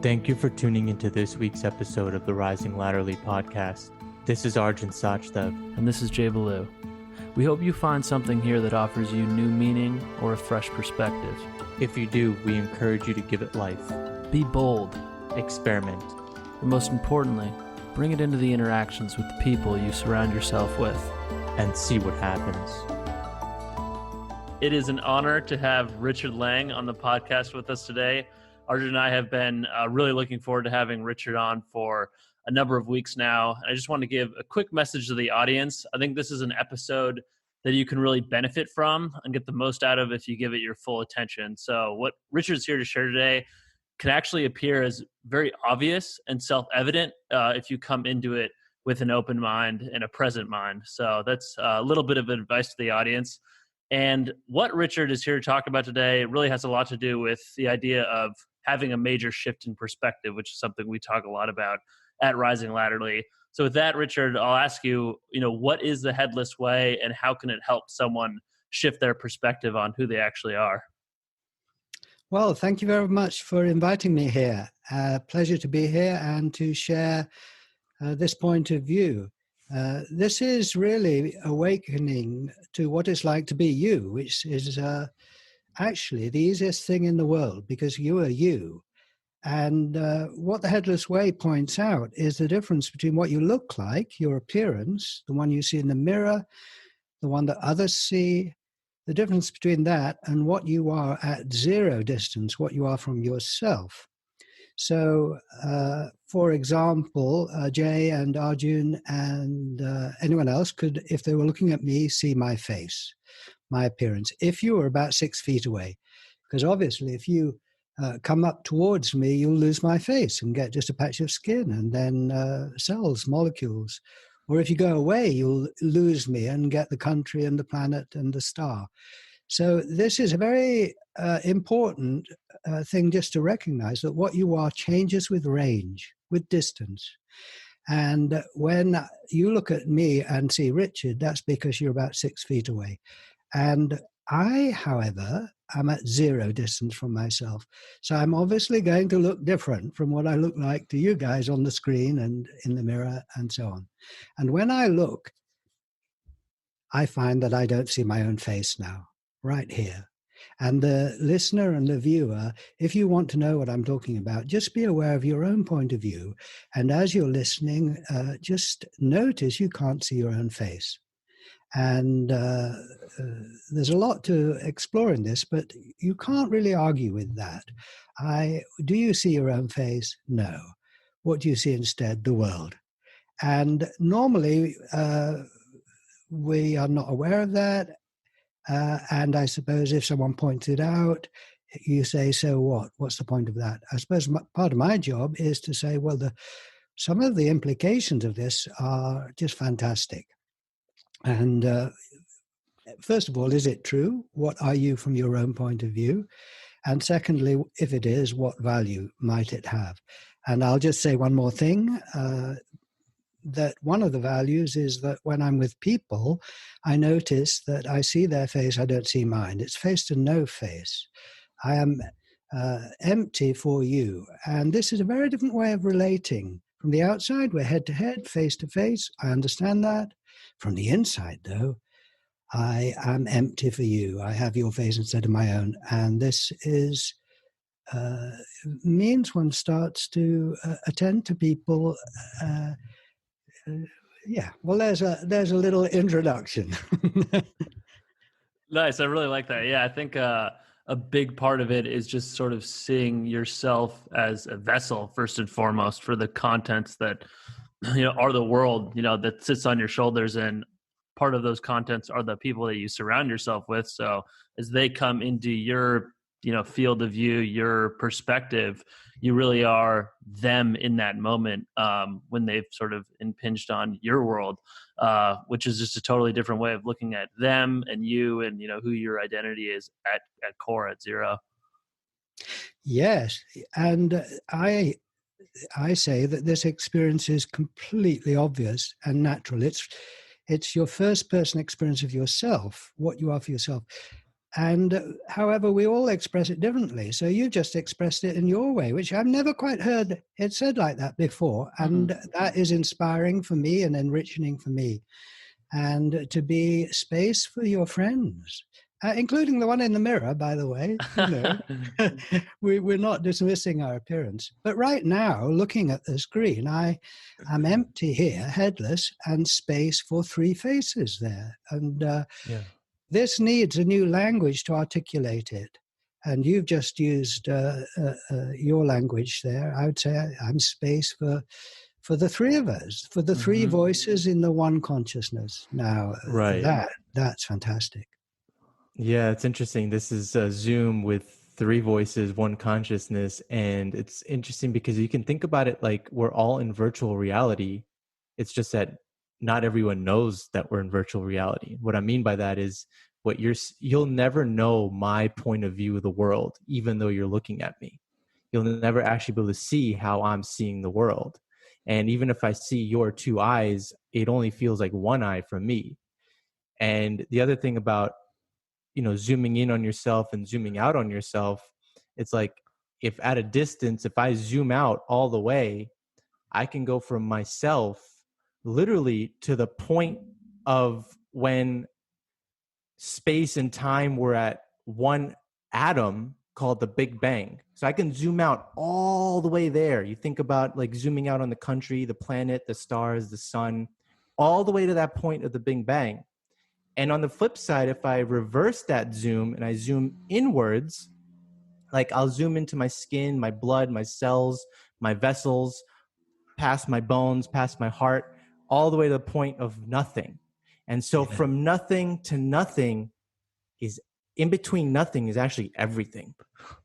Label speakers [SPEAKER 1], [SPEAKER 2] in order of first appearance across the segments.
[SPEAKER 1] Thank you for tuning into this week's episode of the Rising Latterly podcast. This is Arjun Sachdev.
[SPEAKER 2] And this is Jay Baloo. We hope you find something here that offers you new meaning or a fresh perspective.
[SPEAKER 1] If you do, we encourage you to give it life.
[SPEAKER 2] Be bold.
[SPEAKER 1] Experiment.
[SPEAKER 2] And most importantly, bring it into the interactions with the people you surround yourself with.
[SPEAKER 1] And see what happens.
[SPEAKER 3] It is an honor to have Richard Lang on the podcast with us today. Arjun and I have been really looking forward to having Richard on for a number of weeks now. I just want to give a quick message to the audience. I think this is an episode that you can really benefit from and get the most out of if you give it your full attention. So what Richard's here to share today can actually appear as very obvious and self-evident if you come into it with an open mind and a present mind. So that's a little bit of advice to the audience. And what Richard is here to talk about today really has a lot to do with the idea of having a major shift in perspective, which is something we talk a lot about at Rising Latterly. So with that, Richard, I'll ask you, what is the Headless Way and how can it help someone shift their perspective on who they actually are?
[SPEAKER 4] Well, thank you very much for inviting me here. Pleasure to be here and to share this point of view. This is really awakening to what it's like to be you, which is actually the easiest thing in the world because you are you. And what the Headless Way points out is the difference between what you look like, your appearance, the one you see in the mirror, the one that others see, the difference between that and what you are at zero distance, what you are from yourself. So, for example, Jay and Arjun and anyone else could, if they were looking at me, see my face, my appearance, if you were about 6 feet away. Because obviously, if you come up towards me, you'll lose my face and get just a patch of skin and then cells, molecules. Or if you go away, you'll lose me and get the country and the planet and the star. So this is a very important thing just to recognize that what you are changes with range, with distance. And when you look at me and see Richard, that's because you're about 6 feet away. And I, however, am at zero distance from myself. So I'm obviously going to look different from what I look like to you guys on the screen and in the mirror and so on. And when I look, I find that I don't see my own face now, right here. And the listener and the viewer, if you want to know what I'm talking about, just be aware of your own point of view. And as you're listening, just notice you can't see your own face. And there's a lot to explore in this, but you can't really argue with that. Do you see your own face? No. What do you see instead? The world. And normally, we are not aware of that. And I suppose if someone points it out, you say, so what? What's the point of that? I suppose part of my job is to say, well, some of the implications of this are just fantastic. And first of all, is it true? What are you from your own point of view? And secondly, if it is, what value might it have? And I'll just say one more thing, that one of the values is that when I'm with people, I notice that I see their face, I don't see mine. It's face to no face. I am empty for you. And this is a very different way of relating. From the outside, we're head to head, face to face. I understand that. From the inside, though, I am empty for you. I have your face instead of my own. And this means one starts to attend to people. Well, there's a little introduction.
[SPEAKER 3] Nice. I really like that. Yeah, I think a big part of it is just sort of seeing yourself as a vessel, first and foremost, for the contents that are the world, that sits on your shoulders, and part of those contents are the people that you surround yourself with. So as they come into your, field of view, your perspective, you really are them in that moment when they've sort of impinged on your world, which is just a totally different way of looking at them and you and, who your identity is at core, at zero.
[SPEAKER 4] Yes. And I say that this experience is completely obvious and natural. It's your first person experience of yourself, what you are for yourself. And however, we all express it differently. So you just expressed it in your way, which I've never quite heard it said like that before. And that is inspiring for me and enriching for me. And to be space for your friends, including the one in the mirror, by the way. You know, we're not dismissing our appearance. But right now, looking at the screen, I'm empty here, headless, and space for three faces there. And this needs a new language to articulate it. And you've just used your language there. I would say I'm space for the three of us, for the three voices in the one consciousness. Now, that's fantastic.
[SPEAKER 1] Yeah, it's interesting. This is Zoom with three voices, one consciousness. And it's interesting because you can think about it like we're all in virtual reality. It's just that not everyone knows that we're in virtual reality. What I mean by that is you'll never know my point of view of the world, even though you're looking at me. You'll never actually be able to see how I'm seeing the world. And even if I see your two eyes, it only feels like one eye from me. And the other thing about, zooming in on yourself and zooming out on yourself, it's like if at a distance, if I zoom out all the way, I can go from myself literally to the point of when space and time were at one atom called the Big Bang. So I can zoom out all the way there. You think about like zooming out on the country, the planet, the stars, the sun, all the way to that point of the Big Bang. And on the flip side, if I reverse that zoom and I zoom inwards, like I'll zoom into my skin, my blood, my cells, my vessels, past my bones, past my heart, all the way to the point of nothing. And so from nothing to nothing is in between nothing is actually everything.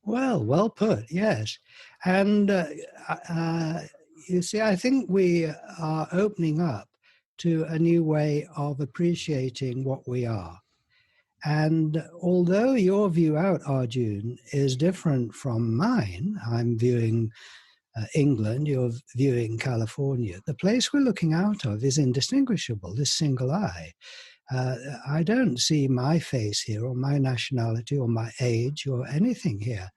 [SPEAKER 4] Well put, yes. And you see, I think we are opening up to a new way of appreciating what we are. And although your view out, Arjun, is different from mine, I'm viewing England, you're viewing California, the place we're looking out of is indistinguishable, this single eye. I don't see my face here or my nationality or my age or anything here.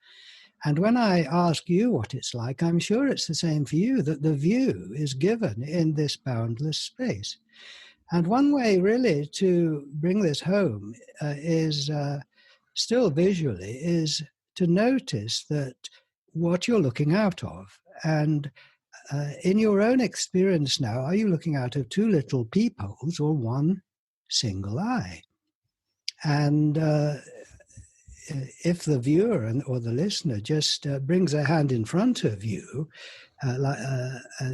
[SPEAKER 4] And when I ask you what it's like, I'm sure it's the same for you, that the view is given in this boundless space. And one way really to bring this home is still visually, is to notice that what you're looking out of. And in your own experience now, are you looking out of two little peepholes or one single eye? And if the viewer or the listener just brings their hand in front of you,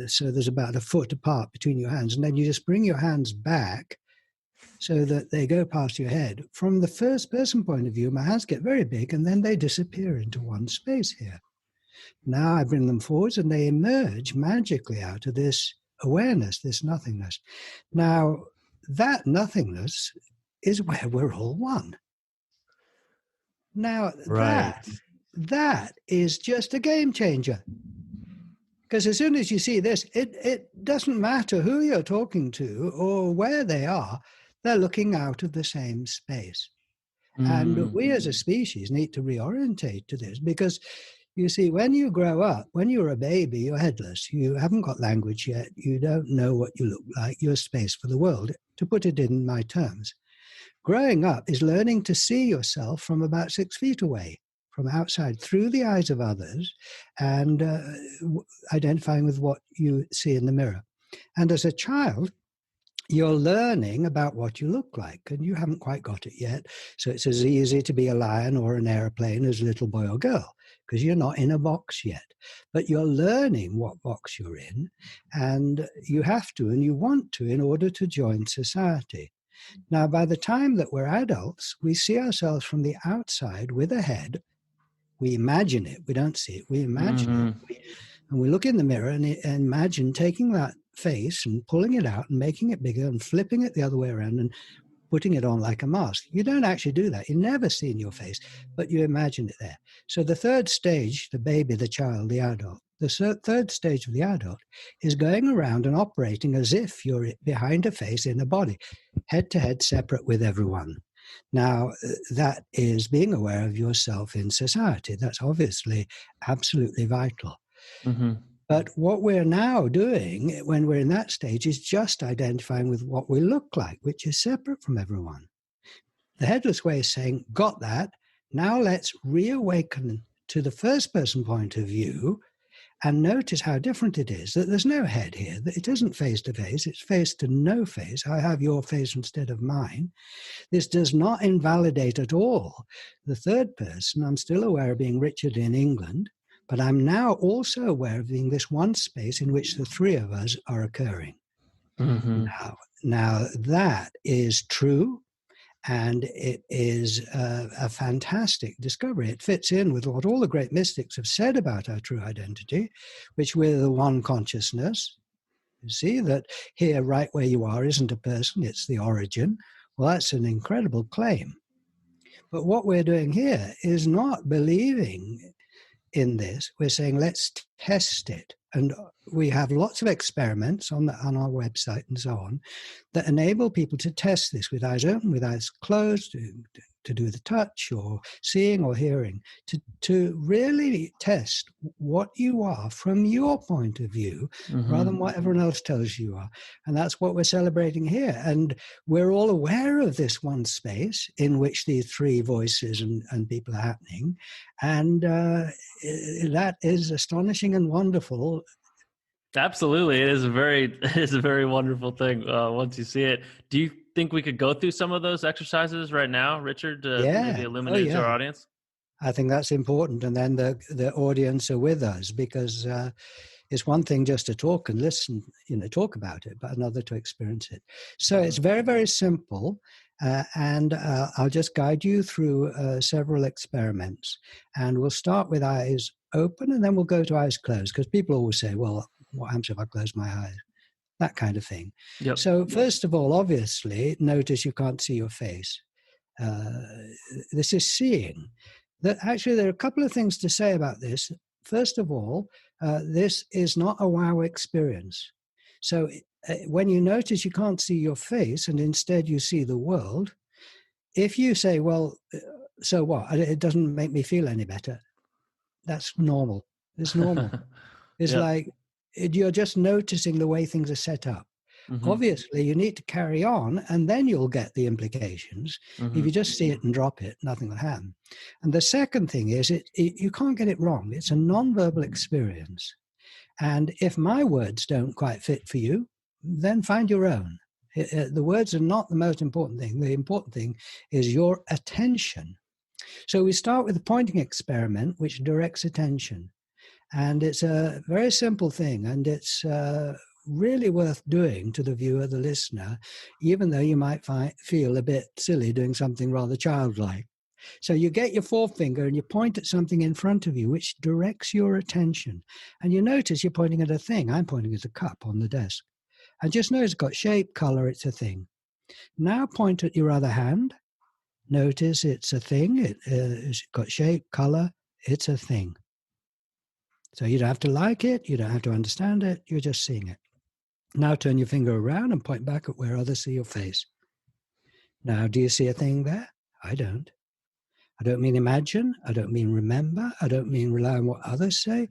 [SPEAKER 4] so there's about a foot apart between your hands, and then you just bring your hands back so that they go past your head. From the first person point of view, my hands get very big and then they disappear into one space here. Now I bring them forwards and they emerge magically out of this awareness, this nothingness. Now, that nothingness is where we're all one. Now, that is just a game changer. Because as soon as you see this, it doesn't matter who you're talking to or where they are, they're looking out of the same space. And we as a species need to reorientate to this because, you see, when you grow up, when you're a baby, you're headless. You haven't got language yet. You don't know what you look like. You're space for the world, to put it in my terms. Growing up is learning to see yourself from about 6 feet away, from outside, through the eyes of others, and identifying with what you see in the mirror. And as a child, you're learning about what you look like, and you haven't quite got it yet. So it's as easy to be a lion or an airplane as a little boy or girl, because you're not in a box yet. But you're learning what box you're in, and you have to and you want to in order to join society. Now, by the time that we're adults, we see ourselves from the outside with a head. We imagine it. We don't see it. We imagine it. And we look in the mirror and imagine taking that face and pulling it out and making it bigger and flipping it the other way around and putting it on like a mask. You don't actually do that. You never see in your face, but you imagine it there. So the third stage, the baby, the child, the adult, the third stage of the adult is going around and operating as if you're behind a face in a body, head to head, separate with everyone. Now, that is being aware of yourself in society. That's obviously absolutely vital.
[SPEAKER 2] Mm-hmm.
[SPEAKER 4] But what we're now doing when we're in that stage is just identifying with what we look like, which is separate from everyone. The Headless Way is saying, got that. Now let's reawaken to the first person point of view and notice how different it is, that there's no head here, that it isn't face to face, it's face to no face. I have your face instead of mine. This does not invalidate at all the third person. I'm still aware of being Richard in England, but I'm now also aware of being this one space in which the three of us are occurring.
[SPEAKER 2] Mm-hmm.
[SPEAKER 4] Now that is true. And it is a fantastic discovery. It fits in with what all the great mystics have said about our true identity, which we're the one consciousness. You see that here, right where you are, isn't a person, it's the origin. Well, that's an incredible claim. But what we're doing here is not believing in this. We're saying, let's test it. And we have lots of experiments on our website and so on that enable people to test this with eyes open, with eyes closed, to do the touch or seeing or hearing, to really test what you are from your point of view, rather than what everyone else tells you are. And that's what we're celebrating here. And we're all aware of this one space in which these three voices and people are happening. And that is astonishing and wonderful.
[SPEAKER 3] Absolutely, it is a very wonderful thing once you see it. Do you think we could go through some of those exercises right now, Richard, to maybe illuminate to our audience?
[SPEAKER 4] I think that's important. And then the audience are with us, because it's one thing just to talk and listen, talk about it, but another to experience it. So it's very, very simple. And I'll just guide you through several experiments. And we'll start with eyes open, and then we'll go to eyes closed, because people always say, well, what happens if I close my eyes? That kind of thing.
[SPEAKER 3] Yep.
[SPEAKER 4] So first of all, obviously, notice you can't see your face. This is seeing. Actually, there are a couple of things to say about this. First of all, this is not a wow experience. So when you notice you can't see your face and instead you see the world, if you say, well, so what? It doesn't make me feel any better. That's normal. It's normal. It's like you're just noticing the way things are set up. Mm-hmm. Obviously, you need to carry on, and then you'll get the implications. Mm-hmm. If you just see it and drop it, nothing will happen. And the second thing is, you can't get it wrong. It's a non-verbal experience. And if my words don't quite fit for you, then find your own. The words are not the most important thing. The important thing is your attention. So we start with a pointing experiment, which directs attention. And it's a very simple thing, and it's really worth doing to the viewer, the listener, even though you might feel a bit silly doing something rather childlike. So you get your forefinger and you point at something in front of you, which directs your attention. And you notice you're pointing at a thing. I'm pointing at a cup on the desk. And just notice it's got shape, color, it's a thing. Now point at your other hand. Notice it's a thing. It's got shape, color, it's a thing. So you don't have to like it, you don't have to understand it, you're just seeing it. Now turn your finger around and point back at where others see your face. Now, do you see a thing there? I don't. I don't mean imagine, I don't mean remember, I don't mean rely on what others say,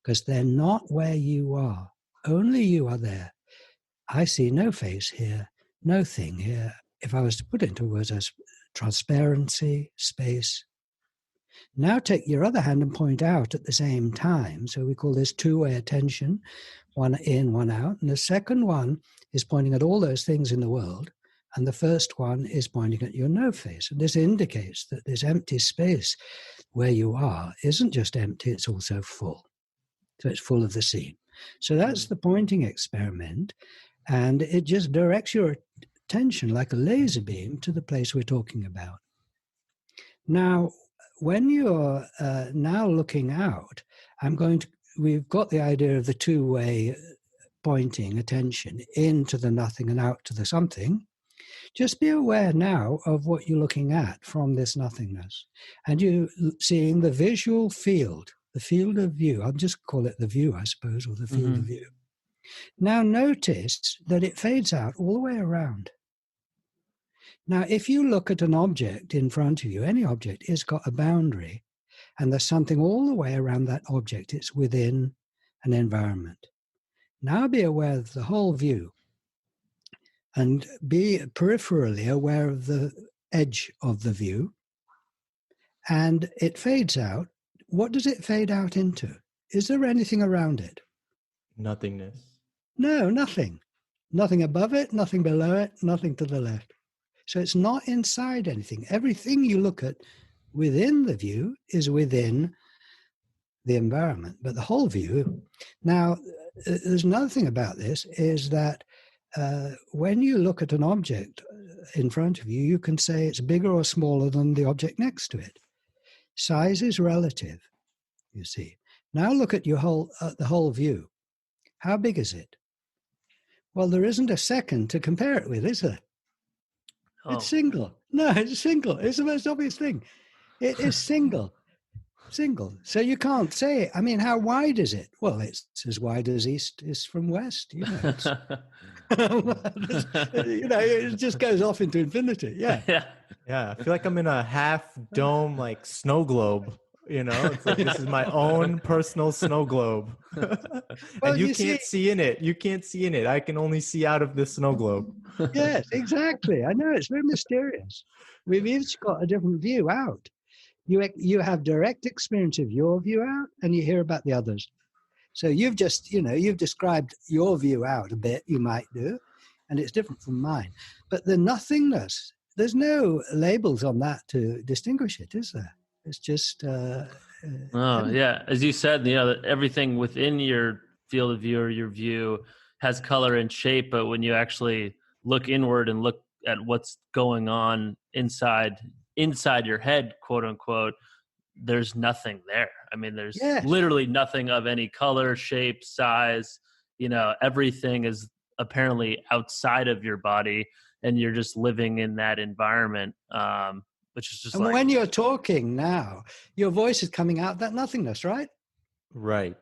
[SPEAKER 4] because they're not where you are. Only you are there. I see no face here, no thing here. If I was to put it into words as transparency, space. Now take your other hand and point out at the same time. So we call this two-way attention, one in, one out. And the second one is pointing at all those things in the world. And the first one is pointing at your no face. And this indicates that this empty space where you are isn't just empty, it's also full. So it's full of the scene. So that's the pointing experiment. And it just directs your attention like a laser beam to the place we're talking about. Now, when you're now looking out, we've got the idea of the two-way pointing attention into the nothing and out to the something. Just be aware now of what you're looking at from this nothingness. And you're seeing the visual field, the field of view. I'll just call it the view, I suppose, or the field of view. Now notice that it fades out all the way around. Now, if you look at an object in front of you, any object, it's got a boundary, and there's something all the way around that object. It's within an environment. Now be aware of the whole view and be peripherally aware of the edge of the view, and it fades out. What does it fade out into? Is there anything around it?
[SPEAKER 1] Nothingness.
[SPEAKER 4] No, nothing. Nothing above it, nothing below it, nothing to the left. So it's not inside anything. Everything you look at within the view is within the environment, but the whole view. Now, there's another thing about this is that when you look at an object in front of you, you can say it's bigger or smaller than the object next to it. Size is relative, you see. Now look at the whole view. How big is it? Well, there isn't a second to compare it with, is there?
[SPEAKER 3] Oh.
[SPEAKER 4] It's single. No, it's single. It's the most obvious thing. It is single. Single. So you can't say, I mean, how wide is it? Well, it's as wide as east is from west. You know, it just goes off into infinity. Yeah.
[SPEAKER 3] Yeah.
[SPEAKER 1] I feel like I'm in a half dome, like snow globe. It's like this is my own personal snow globe. And you can't see in it. You can't see in it. I can only see out of this snow globe.
[SPEAKER 4] Yes, exactly. I know, it's very mysterious. We've each got a different view out. You have direct experience of your view out, and you hear about the others. So you've just, you've described your view out a bit, you might do, and it's different from mine. But the nothingness, there's no labels on that to distinguish it, is there? It's just...
[SPEAKER 3] yeah. As you said, everything within your field of view or your view has color and shape, but when you actually look inward and look at what's going on inside your head, quote unquote, there's nothing there. I mean, there's literally nothing of any color, shape, size. Everything is apparently outside of your body, and you're just living in that environment. Which is just
[SPEAKER 4] and when you're talking now, your voice is coming out that nothingness, right?
[SPEAKER 1] Right.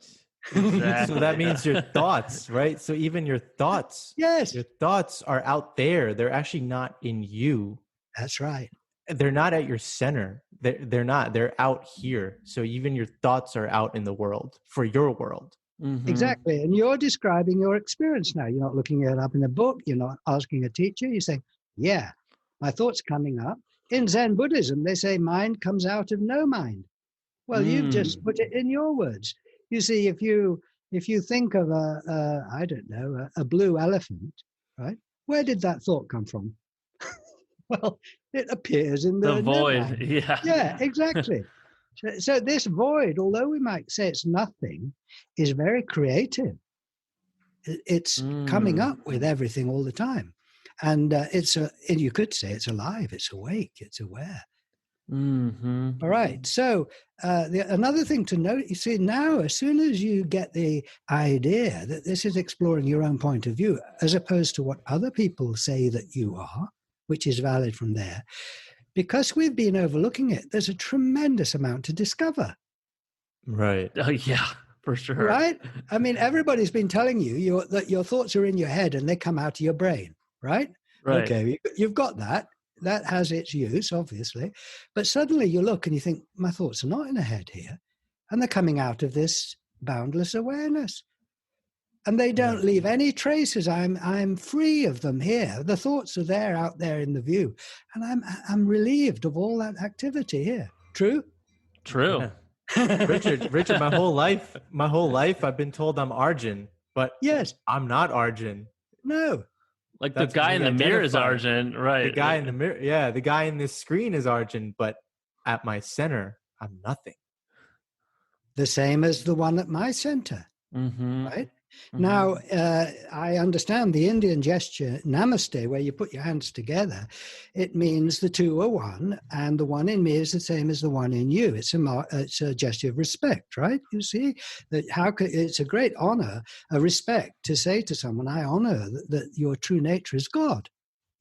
[SPEAKER 3] Exactly.
[SPEAKER 1] So that means your thoughts, right? So even your thoughts,
[SPEAKER 4] yes,
[SPEAKER 1] your thoughts are out there. They're actually not in you.
[SPEAKER 4] That's right.
[SPEAKER 1] They're not at your center. They're not. They're out here. So even your thoughts are out in the world for your world.
[SPEAKER 3] Mm-hmm.
[SPEAKER 4] Exactly. And you're describing your experience now. You're not looking it up in a book. You're not asking a teacher. You're saying, yeah, my thoughts coming up. In Zen Buddhism, they say mind comes out of no mind. Well, you've just put it in your words. You see, if you think of a blue elephant, right? Where did that thought come from? Well, it appears in the
[SPEAKER 3] void.
[SPEAKER 4] mind.
[SPEAKER 3] Yeah,
[SPEAKER 4] exactly. So this void, although we might say it's nothing, is very creative. It's coming up with everything all the time. And you could say it's alive, it's awake, it's aware.
[SPEAKER 3] Mm-hmm.
[SPEAKER 4] All right. So another thing to note, you see, now, as soon as you get the idea that this is exploring your own point of view, as opposed to what other people say that you are, which is valid from there, because we've been overlooking it, there's a tremendous amount to discover.
[SPEAKER 1] Right.
[SPEAKER 3] Oh, yeah, for sure.
[SPEAKER 4] Right? I mean, everybody's been telling you that your thoughts are in your head and they come out of your brain. Right? Okay, you've got that. That has its use, obviously. But suddenly you look and you think, my thoughts are not in a head here. And they're coming out of this boundless awareness. And they don't leave any traces. I'm free of them here. The thoughts are there, out there in the view. And I'm relieved of all that activity here. True?
[SPEAKER 3] True.
[SPEAKER 1] Yeah. Richard, my whole life I've been told I'm Arjun, but
[SPEAKER 4] yes,
[SPEAKER 1] I'm not Arjun.
[SPEAKER 4] No.
[SPEAKER 3] Like the guy in the mirror is Arjun, right?
[SPEAKER 1] The guy in the mirror, the guy in this screen is Arjun, but at my center, I'm nothing.
[SPEAKER 4] The same as the one at my center, right? Mm-hmm. Now, I understand the Indian gesture, namaste, where you put your hands together. It means the two are one, and the one in me is the same as the one in you. It's a gesture of respect, right? You see, that it's a great honor, a respect to say to someone, I honor that your true nature is God.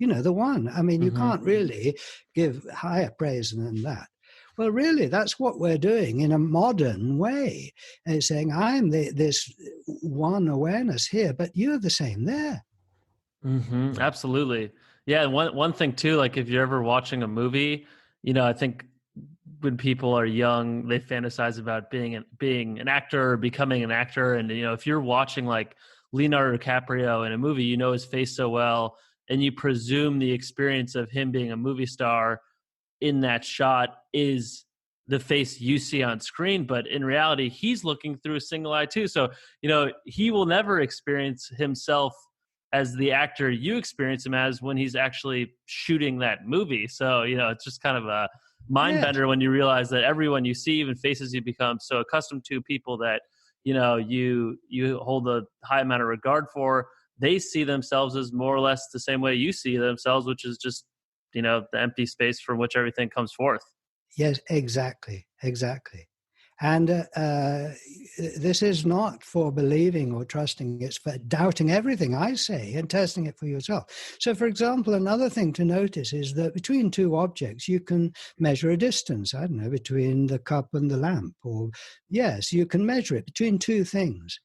[SPEAKER 4] The one. I mean, you can't really give higher praise than that. Well, really, that's what we're doing in a modern way, saying, I'm this one awareness here, but you're the same there.
[SPEAKER 3] Absolutely. Yeah, one thing too, like if you're ever watching a movie, I think when people are young, they fantasize about being an actor or becoming an actor. And if you're watching like Leonardo DiCaprio in a movie, you know his face so well, and you presume the experience of him being a movie star in that shot is the face you see on screen, but in reality he's looking through a single eye too. So he will never experience himself as the actor you experience him as when he's actually shooting that movie. So it's just kind of a mind
[SPEAKER 4] Yes.
[SPEAKER 3] bender when you realize that everyone you see, even faces you become so accustomed to, people that you hold a high amount of regard for, they see themselves as more or less the same way you see themselves, which is just the empty space from which everything comes forth.
[SPEAKER 4] Yes, exactly. And this is not for believing or trusting, it's for doubting everything I say and testing it for yourself. So, for example, another thing to notice is that between two objects, you can measure a distance, I don't know, between the cup and the lamp. Or, yes, you can measure it between two things.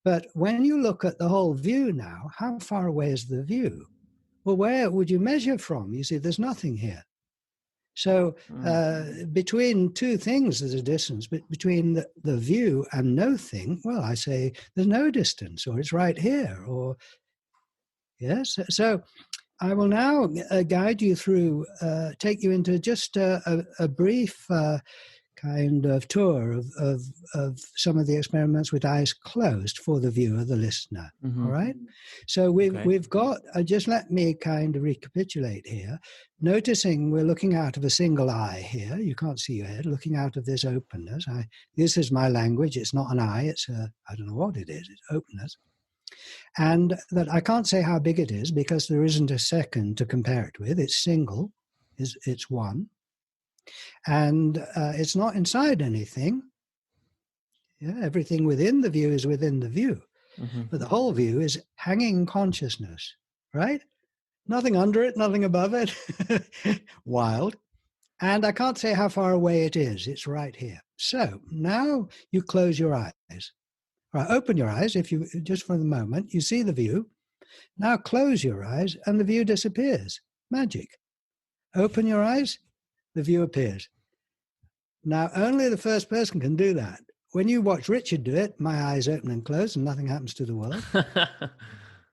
[SPEAKER 4] But when you look at the whole view now, how far away is the view? Well, where would you measure from? You see, there's nothing here. So between two things, there's a distance. But between the view and no thing, well, I say there's no distance, or it's right here, or yes. So I will now guide you through, take you into just a brief kind of tour of some of the experiments with eyes closed for the viewer, the listener.
[SPEAKER 2] Mm-hmm.
[SPEAKER 4] All right. So we've got, just let me kind of recapitulate here. Noticing we're looking out of a single eye here. You can't see your head, looking out of this openness. This is my language. It's not an eye. It's I don't know what it is. It's openness. And that I can't say how big it is because there isn't a second to compare it with. It's single. It's one. And it's not inside anything. Yeah, everything within the view is within the view.
[SPEAKER 2] Mm-hmm.
[SPEAKER 4] But the whole view is hanging consciousness, right? Nothing under it, nothing above it. Wild. And I can't say how far away it is. It's right here. So now you close your eyes. Right, open your eyes if you just for the moment. You see the view. Now close your eyes and the view disappears. Magic. Open your eyes, the view appears. Now, only the first person can do that. When you watch Richard do it, my eyes open and close and nothing happens to the world.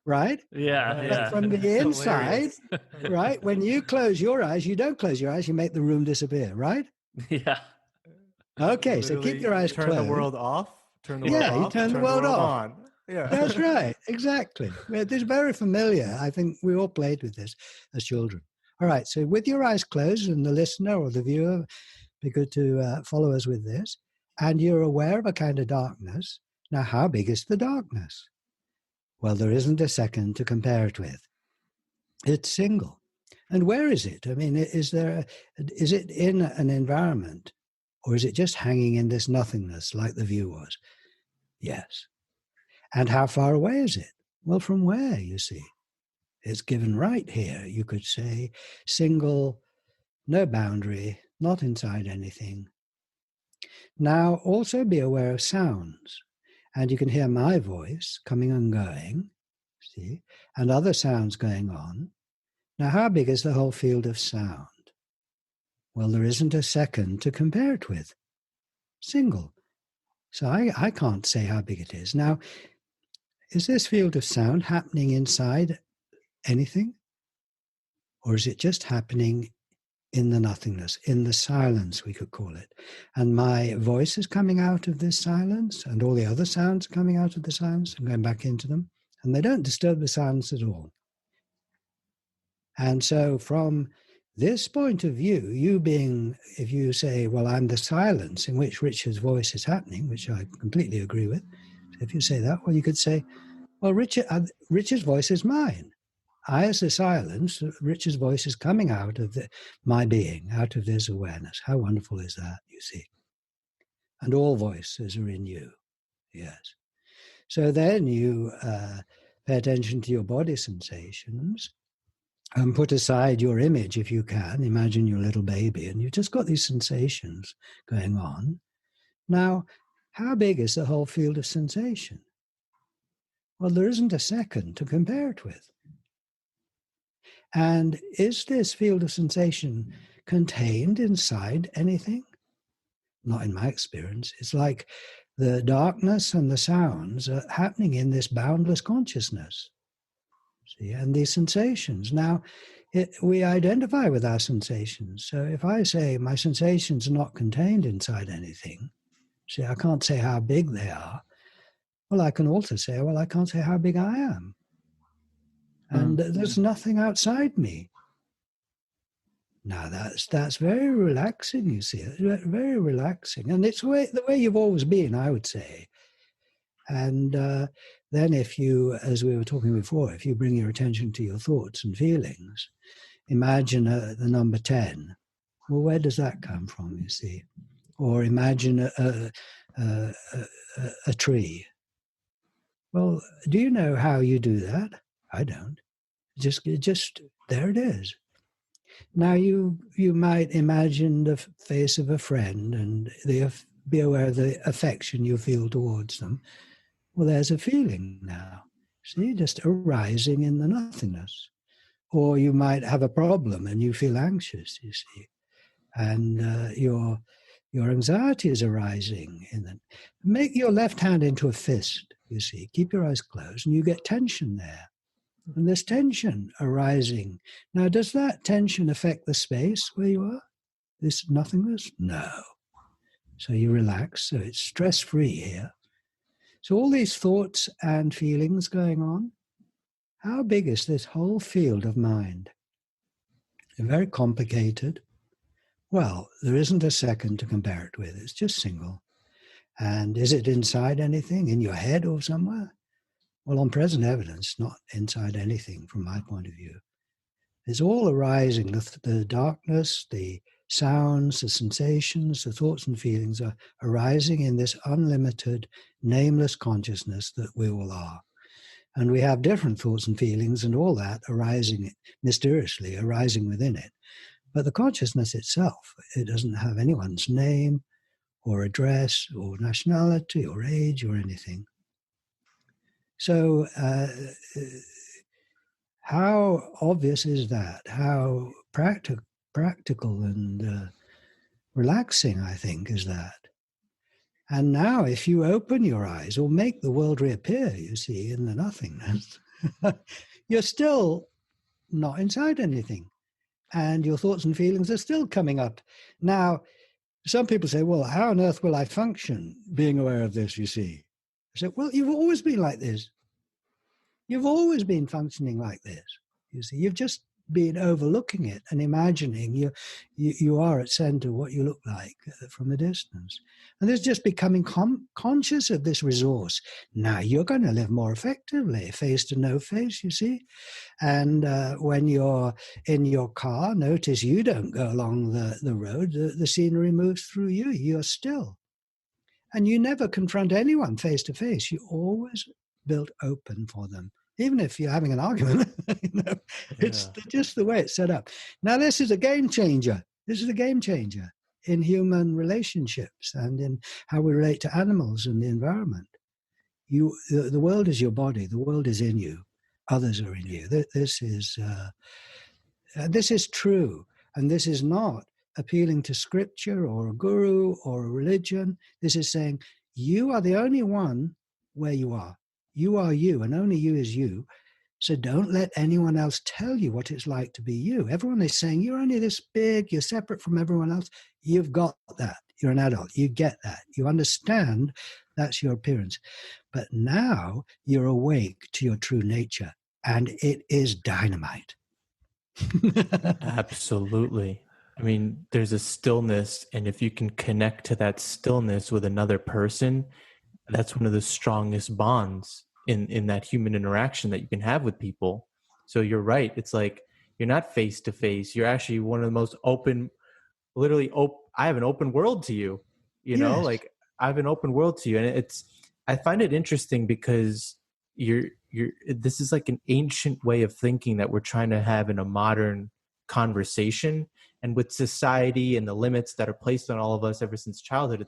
[SPEAKER 4] Right?
[SPEAKER 3] Yeah.
[SPEAKER 4] But from the inside, right? When you close your eyes, you don't close your eyes, you make the room disappear, right?
[SPEAKER 3] Yeah.
[SPEAKER 4] Okay, so keep your eyes
[SPEAKER 1] turn
[SPEAKER 4] closed.
[SPEAKER 1] the world off. Turn the world off.
[SPEAKER 4] You turn the world off.
[SPEAKER 1] On. Yeah.
[SPEAKER 4] That's right. Exactly. This is very familiar. I think we all played with this as children. All right. So with your eyes closed, and the listener or the viewer, be good to follow us with this. And you're aware of a kind of darkness. Now, how big is the darkness? Well, there isn't a second to compare it with. It's single. And where is it? I mean, is it in an environment, or is it just hanging in this nothingness like the view was? Yes. And how far away is it? Well, from where, you see? It's given right here. You could say single, no boundary, not inside anything. Now, also be aware of sounds. And you can hear my voice coming and going, see, and other sounds going on. Now, how big is the whole field of sound? Well, there isn't a second to compare it with. Single. So I can't say how big it is. Now, is this field of sound happening inside anything? Or is it just happening in the nothingness, in the silence, we could call it? And my voice is coming out of this silence, and all the other sounds are coming out of the silence and going back into them, and they don't disturb the silence at all. And so from this point of view, you being, if you say, well, I'm the silence in which Richard's voice is happening, which I completely agree with. If you say that, well, you could say, well, Richard's voice is mine. I, as the silence, Richard's voice is coming out of my being, out of this awareness. How wonderful is that, you see? And all voices are in you, yes. So then you pay attention to your body sensations and put aside your image if you can. Imagine you're a little baby and you've just got these sensations going on. Now, how big is the whole field of sensation? Well, there isn't a second to compare it with. And is this field of sensation contained inside anything? Not in my experience. It's like the darkness and the sounds are happening in this boundless consciousness. See, and these sensations. Now, we identify with our sensations. So if I say my sensations are not contained inside anything, see, I can't say how big they are. Well, I can also say, well, I can't say how big I am. And there's nothing outside me. Now, that's very relaxing, you see. Very relaxing. And it's the way you've always been, I would say. And then if you, as we were talking before, if you bring your attention to your thoughts and feelings, imagine the number 10. Well, where does that come from, you see? Or imagine a tree. Well, do you know how you do that? I don't. Just there it is. Now you might imagine the face of a friend and be aware of the affection you feel towards them. Well, there's a feeling now. See, just arising in the nothingness. Or you might have a problem and you feel anxious, you see, and your anxiety is arising in it. Make your left hand into a fist, you see. Keep your eyes closed and you get tension there. And there's tension arising. Now, does that tension affect the space where you are? This nothingness? No. So you relax, so it's stress-free here. So all these thoughts and feelings going on, how big is this whole field of mind? They're very complicated. Well, there isn't a second to compare it with. It's just single. And is it inside anything, in your head or somewhere? Well, on present evidence, not inside anything from my point of view. It's all arising. The darkness, the sounds, the sensations, the thoughts and feelings are arising in this unlimited, nameless consciousness that we all are. And we have different thoughts and feelings and all that arising mysteriously, arising within it. But the consciousness itself, it doesn't have anyone's name or address or nationality or age or anything. So how obvious is that? How practical and relaxing, I think, is that? And now if you open your eyes or make the world reappear, you see, in the nothingness, you're still not inside anything. And your thoughts and feelings are still coming up. Now, some people say, well, how on earth will I function being aware of this, you see? I say, well, you've always been like this. You've always been functioning like this. You see, you've just been overlooking it and imagining you are at center what you look like from a distance. And there's just becoming conscious of this resource. Now you're going to live more effectively, face to no face, you see. And when you're in your car, notice you don't go along the road. The scenery moves through you. You're still. And you never confront anyone face to face. You always built open for them, even if you're having an argument. It's just the way it's set up. Now, this is a game changer. This is a game changer in human relationships and in how we relate to animals and the environment. The world is your body. The world is in you. Others are in you. This is true, and this is not appealing to scripture or a guru or a religion. This is saying you are the only one where you are. You are you, and only you is you. So don't let anyone else tell you what it's like to be you. Everyone is saying, you're only this big, you're separate from everyone else. You've got that. You're an adult. You get that. You understand that's your appearance. But now you're awake to your true nature, and it is dynamite.
[SPEAKER 1] Absolutely. I mean, there's a stillness, and if you can connect to that stillness with another person, that's one of the strongest bonds in that human interaction that you can have with people. So you're right. It's like you're not face to face. You're actually one of the most open, literally, I have an open world to you, you know, like I have an open world to you. And I find it interesting because this is like an ancient way of thinking that we're trying to have in a modern conversation. And with society and the limits that are placed on all of us ever since childhood,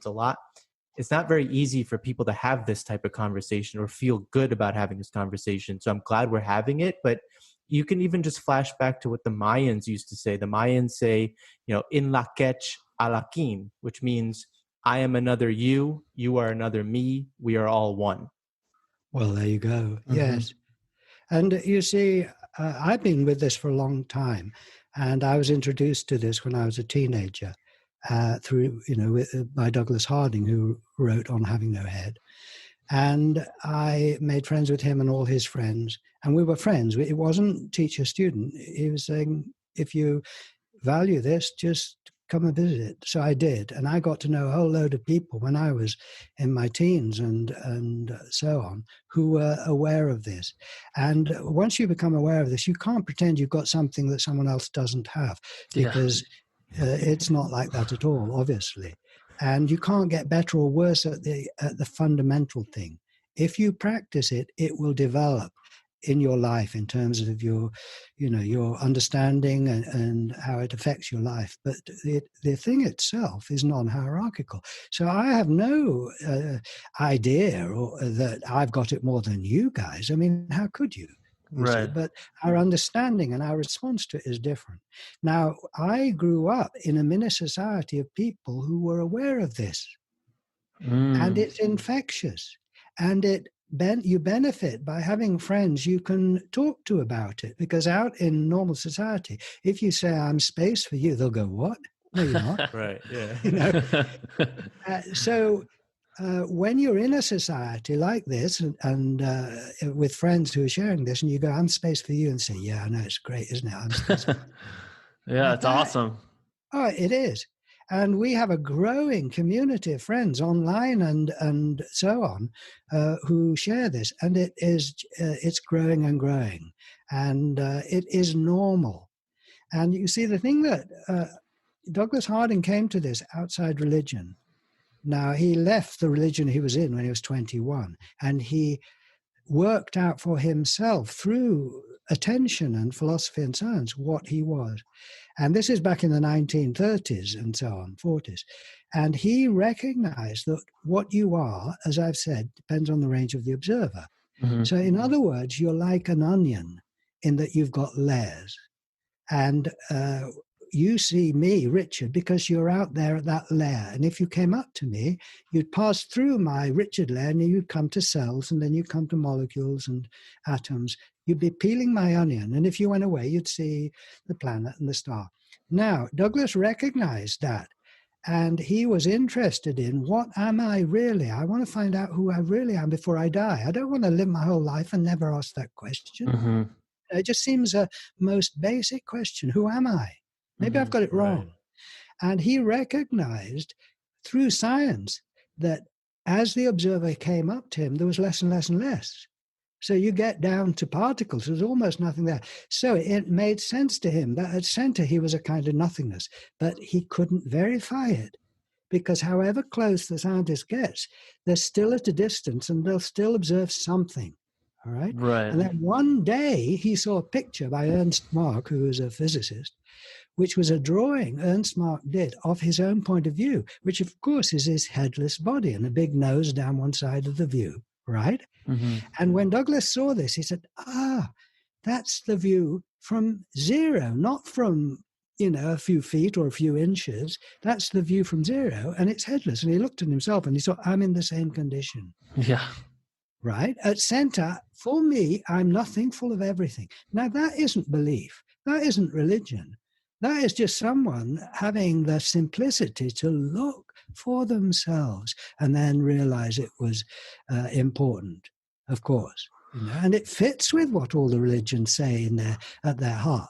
[SPEAKER 1] it's not very easy for people to have this type of conversation or feel good about having this conversation. So I'm glad we're having it, but you can even just flash back to what the Mayans used to say. The Mayans say, in la quech alakin, which means I am another you, you are another me, we are all one.
[SPEAKER 4] Well, there you go.
[SPEAKER 2] Mm-hmm.
[SPEAKER 4] Yes. And you see, I've been with this for a long time, and I was introduced to this when I was a teenager through, by Douglas Harding, who wrote On Having No Head. And I made friends with him and all his friends, and we were friends. It wasn't teacher-student. He was saying, if you value this, just come and visit it. So I did, and I got to know a whole load of people when I was in my teens and so on, who were aware of this. And once you become aware of this, you can't pretend you've got something that someone else doesn't have, because it's not like that at all, obviously. And you can't get better or worse at the fundamental thing. If you practice it, it will develop in your life in terms of your understanding and how it affects your life. But the thing itself is non-hierarchical. So I have no idea that I've got it more than you guys. I mean, how could you?
[SPEAKER 2] Right.
[SPEAKER 4] See? But our understanding and our response to it is different. Now, I grew up in a mini society of people who were aware of this. And it's infectious. And you benefit by having friends you can talk to about it, because out in normal society, if you say I'm space for you, they'll go, what? No, you're not.
[SPEAKER 1] Right. Yeah.
[SPEAKER 4] So when you're in a society like this and with friends who are sharing this, and you go, I'm space for you, and say, yeah, I know, it's great, isn't it? I'm space for you.
[SPEAKER 2] Yeah, it's awesome.
[SPEAKER 4] Oh, it is. And we have a growing community of friends online and so on who share this, and it's growing and growing, and it is normal. And you see, the thing that Douglas Harding came to this outside religion. Now, he left the religion he was in when he was 21, and he worked out for himself through attention and philosophy and science what he was. And this is back in the 1930s and so on, 40s. And he recognized that what you are, as I've said, depends on the range of the observer.
[SPEAKER 2] Mm-hmm.
[SPEAKER 4] So in other words, you're like an onion in that you've got layers. And you see me, Richard, because you're out there at that layer. And if you came up to me, you'd pass through my Richard layer, and you'd come to cells, and then you'd come to molecules and atoms. You'd be peeling my onion. And if you went away, you'd see the planet and the star. Now, Douglas recognized that, and he was interested in, what am I really? I want to find out who I really am before I die. I don't want to live my whole life and never ask that question.
[SPEAKER 2] Mm-hmm.
[SPEAKER 4] It just seems a most basic question. Who am I? Maybe I've got it wrong.
[SPEAKER 1] Right.
[SPEAKER 4] And he recognized through science that as the observer came up to him, there was less and less and less. So you get down to particles, there's almost nothing there. So it made sense to him that at center he was a kind of nothingness, but he couldn't verify it, because however close the scientist gets, they're still at a distance and they'll still observe something. All right.
[SPEAKER 2] Right.
[SPEAKER 4] And then one day he saw a picture by Ernst Mach, who was a physicist, which was a drawing Ernst Mach did of his own point of view, which of course is his headless body and a big nose down one side of the view, right?
[SPEAKER 2] Mm-hmm.
[SPEAKER 4] And when Douglas saw this, he said, that's the view from zero, not from, a few feet or a few inches. That's the view from zero, and it's headless. And he looked at himself and he thought, I'm in the same condition.
[SPEAKER 2] Yeah.
[SPEAKER 4] Right? At center, for me, I'm nothing, full of everything. Now, that isn't belief. That isn't religion. That is just someone having the simplicity to look for themselves and then realize it was important, of course. And it fits with what all the religions say at their heart,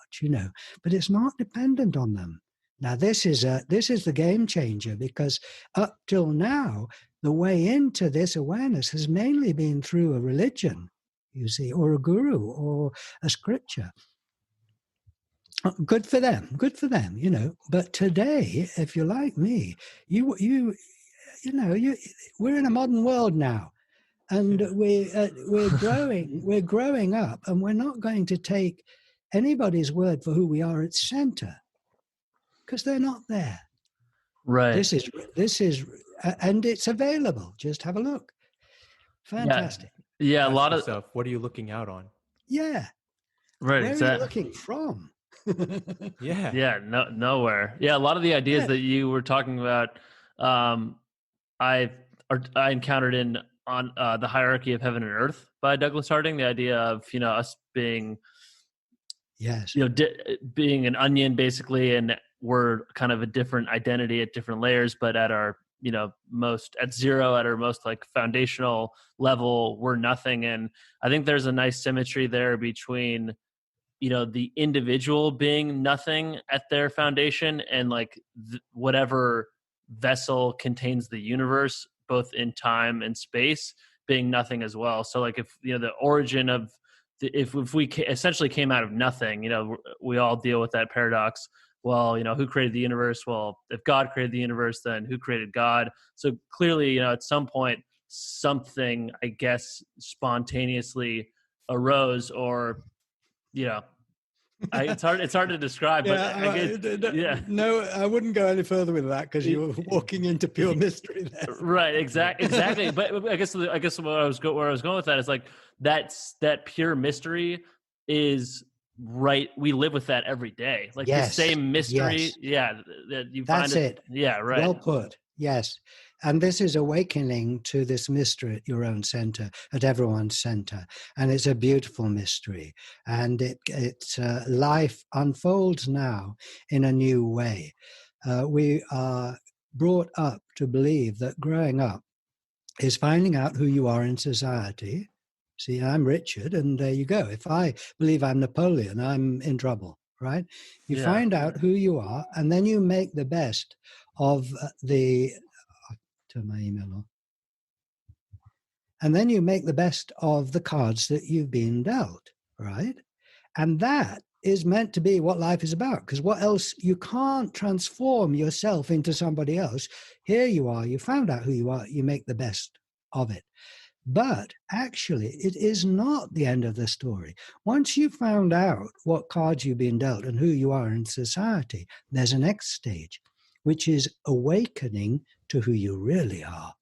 [SPEAKER 4] but it's not dependent on them. Now, this is the game changer, because up till now, the way into this awareness has mainly been through a religion, you see, or a guru or a scripture. Good for them, But today, if you're like me, we're in a modern world now, and we're growing up, and we're not going to take anybody's word for who we are at center, because they're not there.
[SPEAKER 2] Right.
[SPEAKER 4] This is, and it's available. Just have a look. Fantastic.
[SPEAKER 2] Yeah.
[SPEAKER 1] Ask
[SPEAKER 2] A lot of
[SPEAKER 1] yourself, what are you looking out on?
[SPEAKER 4] Yeah.
[SPEAKER 3] Right.
[SPEAKER 4] Where are you
[SPEAKER 3] Exactly.
[SPEAKER 4] looking from?
[SPEAKER 1] Yeah.
[SPEAKER 3] Yeah. No. Nowhere. Yeah. A lot of the ideas
[SPEAKER 4] Yeah.
[SPEAKER 3] that you were talking about, um, I I encountered in on the Hierarchy of Heaven and Earth by Douglas Harding. The idea of us being
[SPEAKER 4] Yes.
[SPEAKER 3] being an onion basically, and we're kind of a different identity at different layers, but at our most at zero, at our most like foundational level, we're nothing. And I think there's a nice symmetry there between the individual being nothing at their foundation and like whatever vessel contains the universe, both in time and space, being nothing as well. So like if the origin of if we essentially came out of nothing, we all deal with that paradox. Well, who created the universe? Well, if God created the universe, then who created God? So clearly, at some point, something, I guess, spontaneously arose, or it's hard to describe, but I guess, yeah.
[SPEAKER 4] No, I wouldn't go any further with that because you're walking into pure mystery there.
[SPEAKER 3] Right, exactly. But I guess where I was going with that is like that pure mystery is right. We live with that every day, like the
[SPEAKER 4] Yes,
[SPEAKER 3] same mystery.
[SPEAKER 4] yes.
[SPEAKER 3] Yeah, that you
[SPEAKER 4] That's
[SPEAKER 3] find
[SPEAKER 4] it.
[SPEAKER 3] Yeah, right.
[SPEAKER 4] Well put. Yes. And this is awakening to this mystery at your own center, at everyone's center. And it's a beautiful mystery. And life unfolds now in a new way. We are brought up to believe that growing up is finding out who you are in society. See, I'm Richard, and there you go. If I believe I'm Napoleon, I'm in trouble, right? You
[SPEAKER 3] Yeah.
[SPEAKER 4] find out who you are, and then you make the best of turn my email on. And then you make the best of the cards that you've been dealt, right? And that is meant to be what life is about, because what else? You can't transform yourself into somebody else. Here you are, you found out who you are, you make the best of it. But actually, it is not the end of the story. Once you've found out what cards you've been dealt and who you are in society, there's a next stage, which is awakening to who you really are,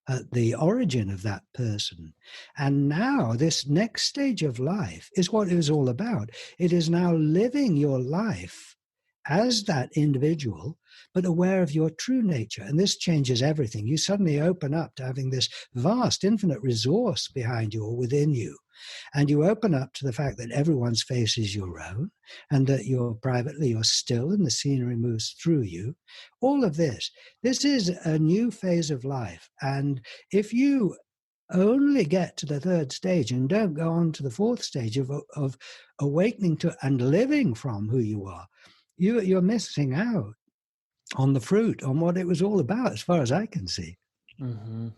[SPEAKER 4] at the origin of that person. And now this next stage of life is what it was all about. It is now living your life as that individual, but aware of your true nature. And this changes everything. You suddenly open up to having this vast, infinite resource behind you or within you. And you open up to the fact that everyone's face is your own, and that you're still, and the scenery moves through you. All of this is a new phase of life. And if you only get to the third stage and don't go on to the fourth stage of awakening to and living from who you are, you're missing out on the fruit, on what it was all about, as far as I can see.
[SPEAKER 3] Mm-hmm.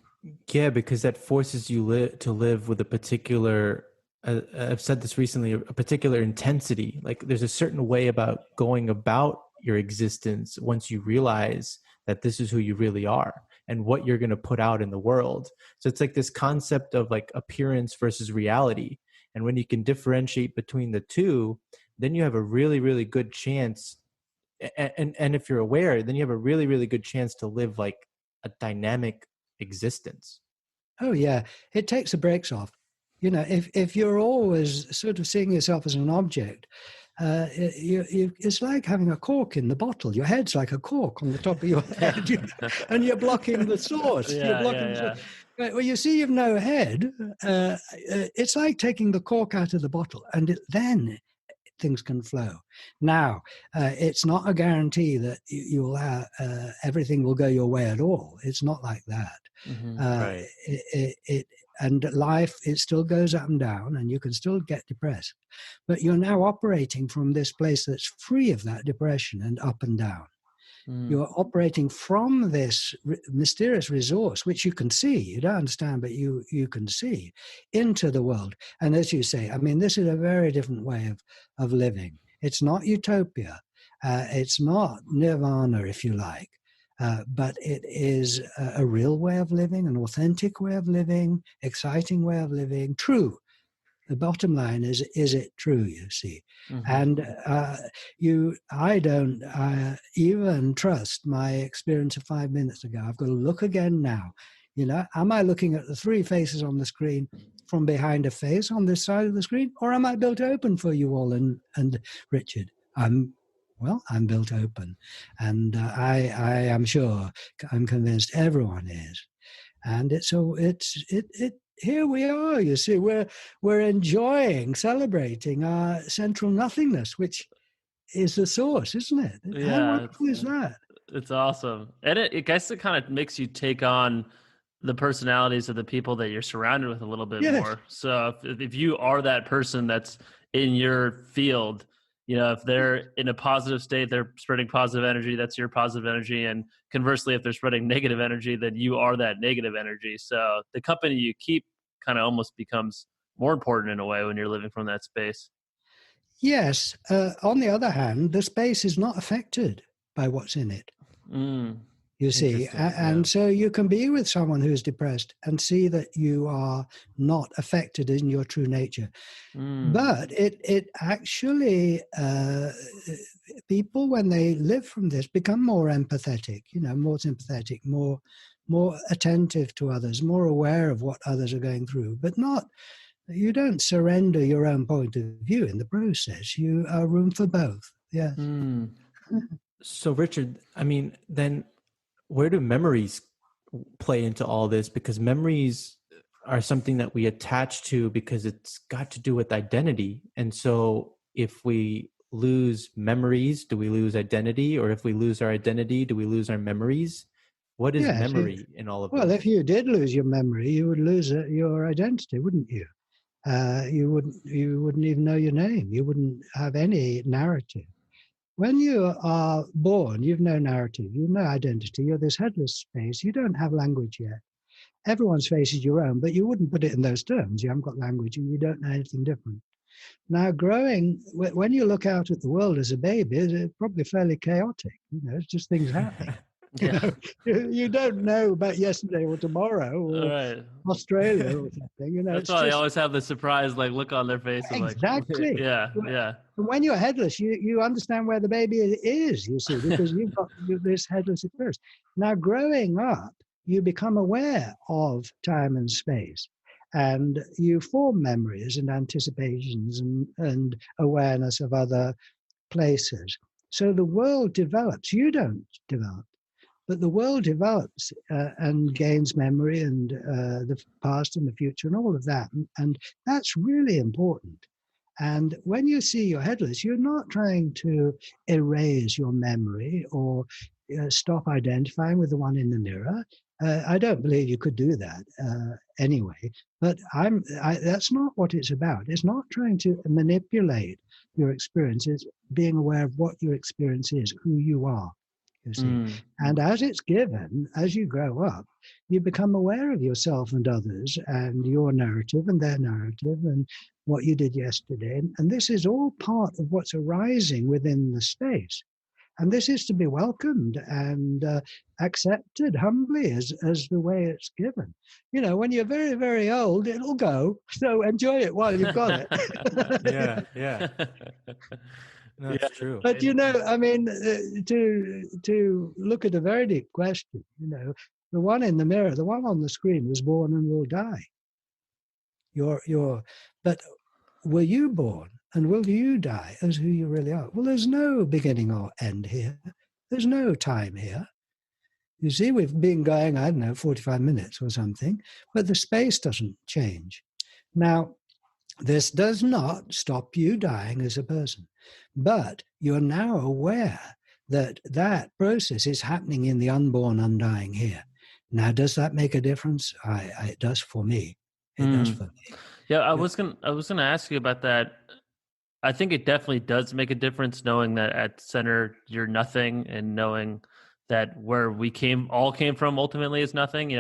[SPEAKER 1] Yeah, because that forces you to live with a particular, I've said this recently, a particular intensity. Like there's a certain way about going about your existence once you realize that this is who you really are and what you're going to put out in the world. So it's like this concept of like appearance versus reality. And when you can differentiate between the two, then you have a really, really good chance. And if you're aware, then you have a really, really good chance to live like a dynamic existence.
[SPEAKER 4] Oh yeah, it takes the brakes off. If you're always sort of seeing yourself as an object, it's like having a cork in the bottle. Your head's like a cork on the top of your head, and you're blocking the source. Well, you see, you've no head. It's like taking the cork out of the bottle, and then things can flow. Now, it's not a guarantee that you'll everything will go your way at all. It's not like that.
[SPEAKER 3] Mm-hmm.
[SPEAKER 1] Right.
[SPEAKER 4] And life, it still goes up and down, and you can still get depressed. But you're now operating from this place that's free of that depression and up and down. You're operating from this mysterious resource, which you can see. You don't understand, but you can see, into the world. And as you say, I mean, this is a very different way of living. It's not utopia. It's not nirvana, if you like. But it is a real way of living, an authentic way of living, exciting way of living, true. The bottom line is it true, you see?
[SPEAKER 3] Mm-hmm.
[SPEAKER 4] And I don't even trust my experience of 5 minutes ago. I've got to look again now. Am I looking at the three faces on the screen? from behind a face on this side of the screen, or am I built open for you all? And Richard, I'm built open, and I am sure, I'm convinced everyone is. And here we are. You see, we're enjoying, celebrating our central nothingness, which is the source, isn't it?
[SPEAKER 3] Yeah,
[SPEAKER 4] How wonderful is that?
[SPEAKER 3] It's awesome. And I guess it kind of makes you take on the personalities of the people that you're surrounded with a little bit
[SPEAKER 4] Yes.
[SPEAKER 3] more. So if you are that person that's in your field, if they're in a positive state, they're spreading positive energy, that's your positive energy. And conversely, if they're spreading negative energy, then you are that negative energy. So the company you keep kind of almost becomes more important in a way when you're living from that space.
[SPEAKER 4] Yes. On the other hand, the space is not affected by what's in it. You see, and so you can be with someone who's depressed and see that you are not affected in your true nature. But it actually, people, when they live from this, become more empathetic, more sympathetic, more attentive to others, more aware of what others are going through, but you don't surrender your own point of view in the process. You are room for both. Yes.
[SPEAKER 1] So, Richard, I mean, then where do memories play into all this? Because memories are something that we attach to because it's got to do with identity. And so if we lose memories, do we lose identity? Or if we lose our identity, do we lose our memories? What is memory in all of this?
[SPEAKER 4] Well, if you did lose your memory, you would lose your identity, wouldn't you? You wouldn't even know your name. You wouldn't have any narrative. When you are born, you've no narrative, you've no identity, you're this headless space, you don't have language yet. Everyone's face is your own, but you wouldn't put it in those terms. You haven't got language and you don't know anything different. Now, growing, when you look out at the world as a baby, it's probably fairly chaotic. It's just things happening. You don't know about yesterday or tomorrow or Australia or something.
[SPEAKER 3] That's why they always have the surprise look on their face.
[SPEAKER 4] Exactly.
[SPEAKER 3] Yeah.
[SPEAKER 4] And when you're headless, you understand where the baby is, you see, because you've got this headless experience. Now, growing up, you become aware of time and space, and you form memories and anticipations and awareness of other places. So the world develops. You don't develop. But the world develops and gains memory and the past and the future and all of that. And that's really important. And when you see you're headless, you're not trying to erase your memory or stop identifying with the one in the mirror. I don't believe you could do that anyway. But that's not what it's about. It's not trying to manipulate your experience. It's being aware of what your experience is, who you are. You see. And as it's given, as you grow up, you become aware of yourself and others and your narrative and their narrative and what you did yesterday. And this is all part of what's arising within the space. And this is to be welcomed and accepted humbly as the way it's given. When you're very, very old, it'll go. So enjoy it while you've got it.
[SPEAKER 1] Yeah. That's true.
[SPEAKER 4] But I mean, to look at a very deep question, the one in the mirror, the one on the screen was born and will die. But were you born and will you die as who you really are? Well, there's no beginning or end here. There's no time here. You see, we've been going, 45 minutes or something, but the space doesn't change. Now, this does not stop you dying as a person, but you're now aware that process is happening in the unborn, undying here. Now, does that make a difference? It does for me. It does for me.
[SPEAKER 3] Yeah, I was gonna ask you about that. I think it definitely does make a difference knowing that at center you're nothing, and knowing that where we all came from ultimately is nothing.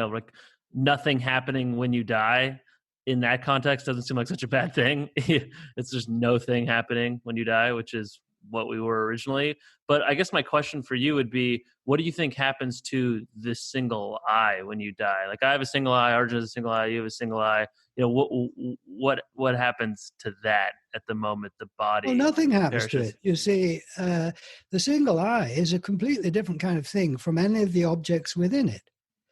[SPEAKER 3] Nothing happening when you die. In that context, doesn't seem like such a bad thing. It's just no thing happening when you die, which is what we were originally. But I guess my question for you would be, what do you think happens to this single eye when you die? I have a single eye, Arjun has a single eye, you have a single eye. What happens to that at the moment the body
[SPEAKER 4] Well, nothing happens
[SPEAKER 3] perishes?
[SPEAKER 4] to it. You see, the single eye is a completely different kind of thing from any of the objects within it.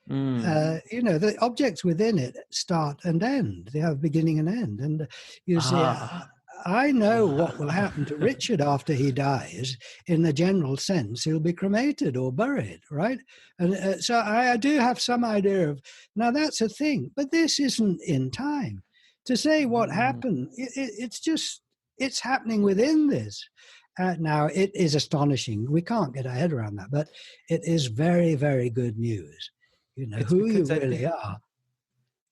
[SPEAKER 4] The objects within it start and end. They have beginning and end. And you see, I know what will happen to Richard after he dies. In the general sense, he'll be cremated or buried, right? And so I do have some idea of, now that's a thing, but this isn't in time. To say what happened, it's happening within this. Now, it is astonishing. We can't get our head around that, but it is very, very good news.
[SPEAKER 1] It's
[SPEAKER 4] Who you
[SPEAKER 1] because I
[SPEAKER 4] really
[SPEAKER 1] think,
[SPEAKER 4] are.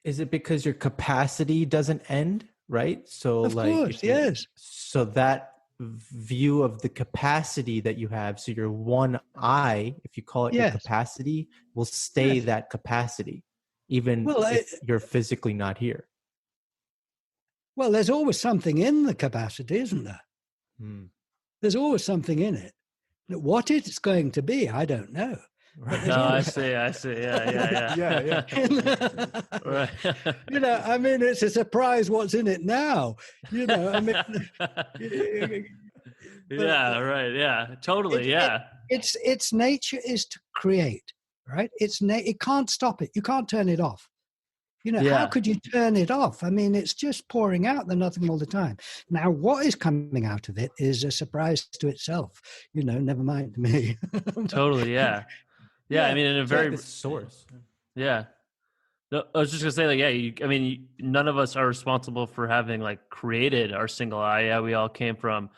[SPEAKER 1] is it because your capacity doesn't end, right? So
[SPEAKER 4] Of
[SPEAKER 1] like
[SPEAKER 4] course, yes.
[SPEAKER 1] so that view of the capacity that you have, so your one eye, if you call it your
[SPEAKER 4] Yes.
[SPEAKER 1] capacity, will stay
[SPEAKER 4] Yes.
[SPEAKER 1] that capacity, even
[SPEAKER 4] Well,
[SPEAKER 1] if you're physically not here.
[SPEAKER 4] Well, there's always something in the capacity, isn't there? There's always something in it. What it's going to be, I don't know.
[SPEAKER 1] Right.
[SPEAKER 3] No, I see. Yeah. Right.
[SPEAKER 4] I mean, it's a surprise what's in it now. I mean,
[SPEAKER 3] yeah, right. Yeah, totally.
[SPEAKER 4] Its nature is to create, right? It can't stop it. You can't turn it off. How could you turn it off? I mean, it's just pouring out the nothing all the time. Now, what is coming out of it is a surprise to itself. Never mind me.
[SPEAKER 3] Totally. Yeah. I mean, in a very
[SPEAKER 1] the source.
[SPEAKER 3] Yeah. No, I was just gonna say, like, none of us are responsible for having like created our single eye. Yeah, we all came from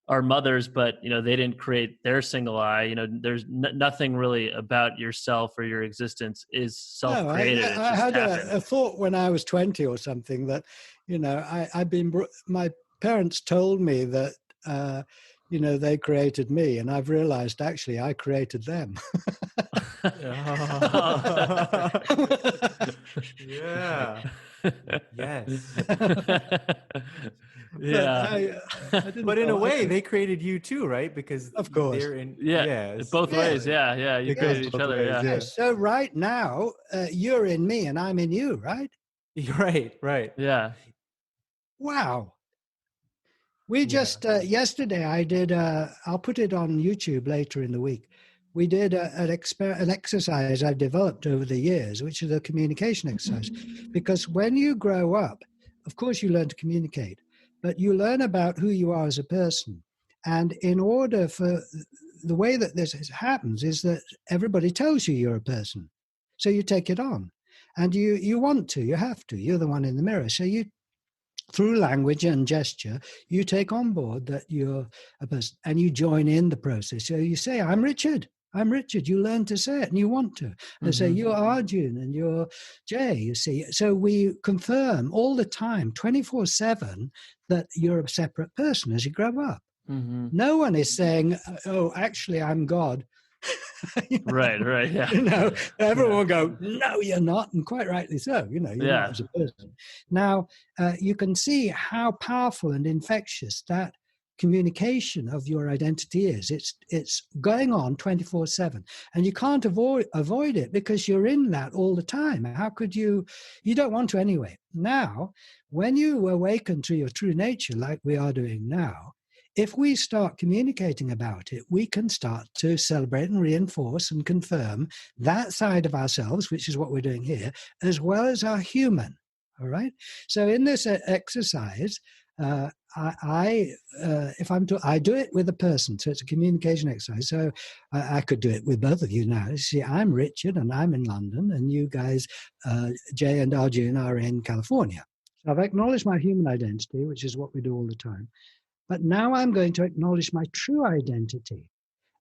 [SPEAKER 3] our mothers, but they didn't create their single eye. There's nothing really about yourself or your existence is self-created.
[SPEAKER 4] No, I had a thought when I was 20 or something that, my parents told me that, they created me, and I've realized actually I created them.
[SPEAKER 1] Yeah. Yes.
[SPEAKER 3] Yeah.
[SPEAKER 1] But in a way, they created you too, right? Because
[SPEAKER 4] of course,
[SPEAKER 1] they're in
[SPEAKER 3] both ways. Yeah. You created each other.
[SPEAKER 1] Ways,
[SPEAKER 3] yeah.
[SPEAKER 4] So right now, you're in me and I'm in you, right?
[SPEAKER 1] Right.
[SPEAKER 3] Yeah.
[SPEAKER 4] Wow. We just yesterday I did. I'll put it on YouTube later in the week. We did an exercise I've developed over the years, which is a communication exercise. Because when you grow up, of course, you learn to communicate, but you learn about who you are as a person. And in order for the way that this happens is that everybody tells you you're a person. So you take it on. And you want to, you have to. You're the one in the mirror. So you, through language and gesture, you take on board that you're a person and you join in the process. So you say, I'm Richard. You learn to say it and you want to. And say, you're Arjun and you're Jay, you see. So we confirm all the time, 24/7, that you're a separate person as you grow up. No one is saying, oh, actually, I'm God.
[SPEAKER 3] Right, yeah.
[SPEAKER 4] Everyone will go, no, you're not, and quite rightly so. You're not as a person. Now, you can see how powerful and infectious that communication of your identity is. It's going on 24/7, and you can't avoid it because you're in that all the time. How could you? You don't want to anyway. Now, when you awaken to your true nature, like we are doing now, if we start communicating about it, we can start to celebrate and reinforce and confirm that side of ourselves, which is what we're doing here, as well as our human. All right. So in this exercise, I do it with a person, so it's a communication exercise. So I could do it with both of you now. See, I'm Richard, and I'm in London, and you guys, Jay and Arjun, are in California. So I've acknowledged my human identity, which is what we do all the time. But now I'm going to acknowledge my true identity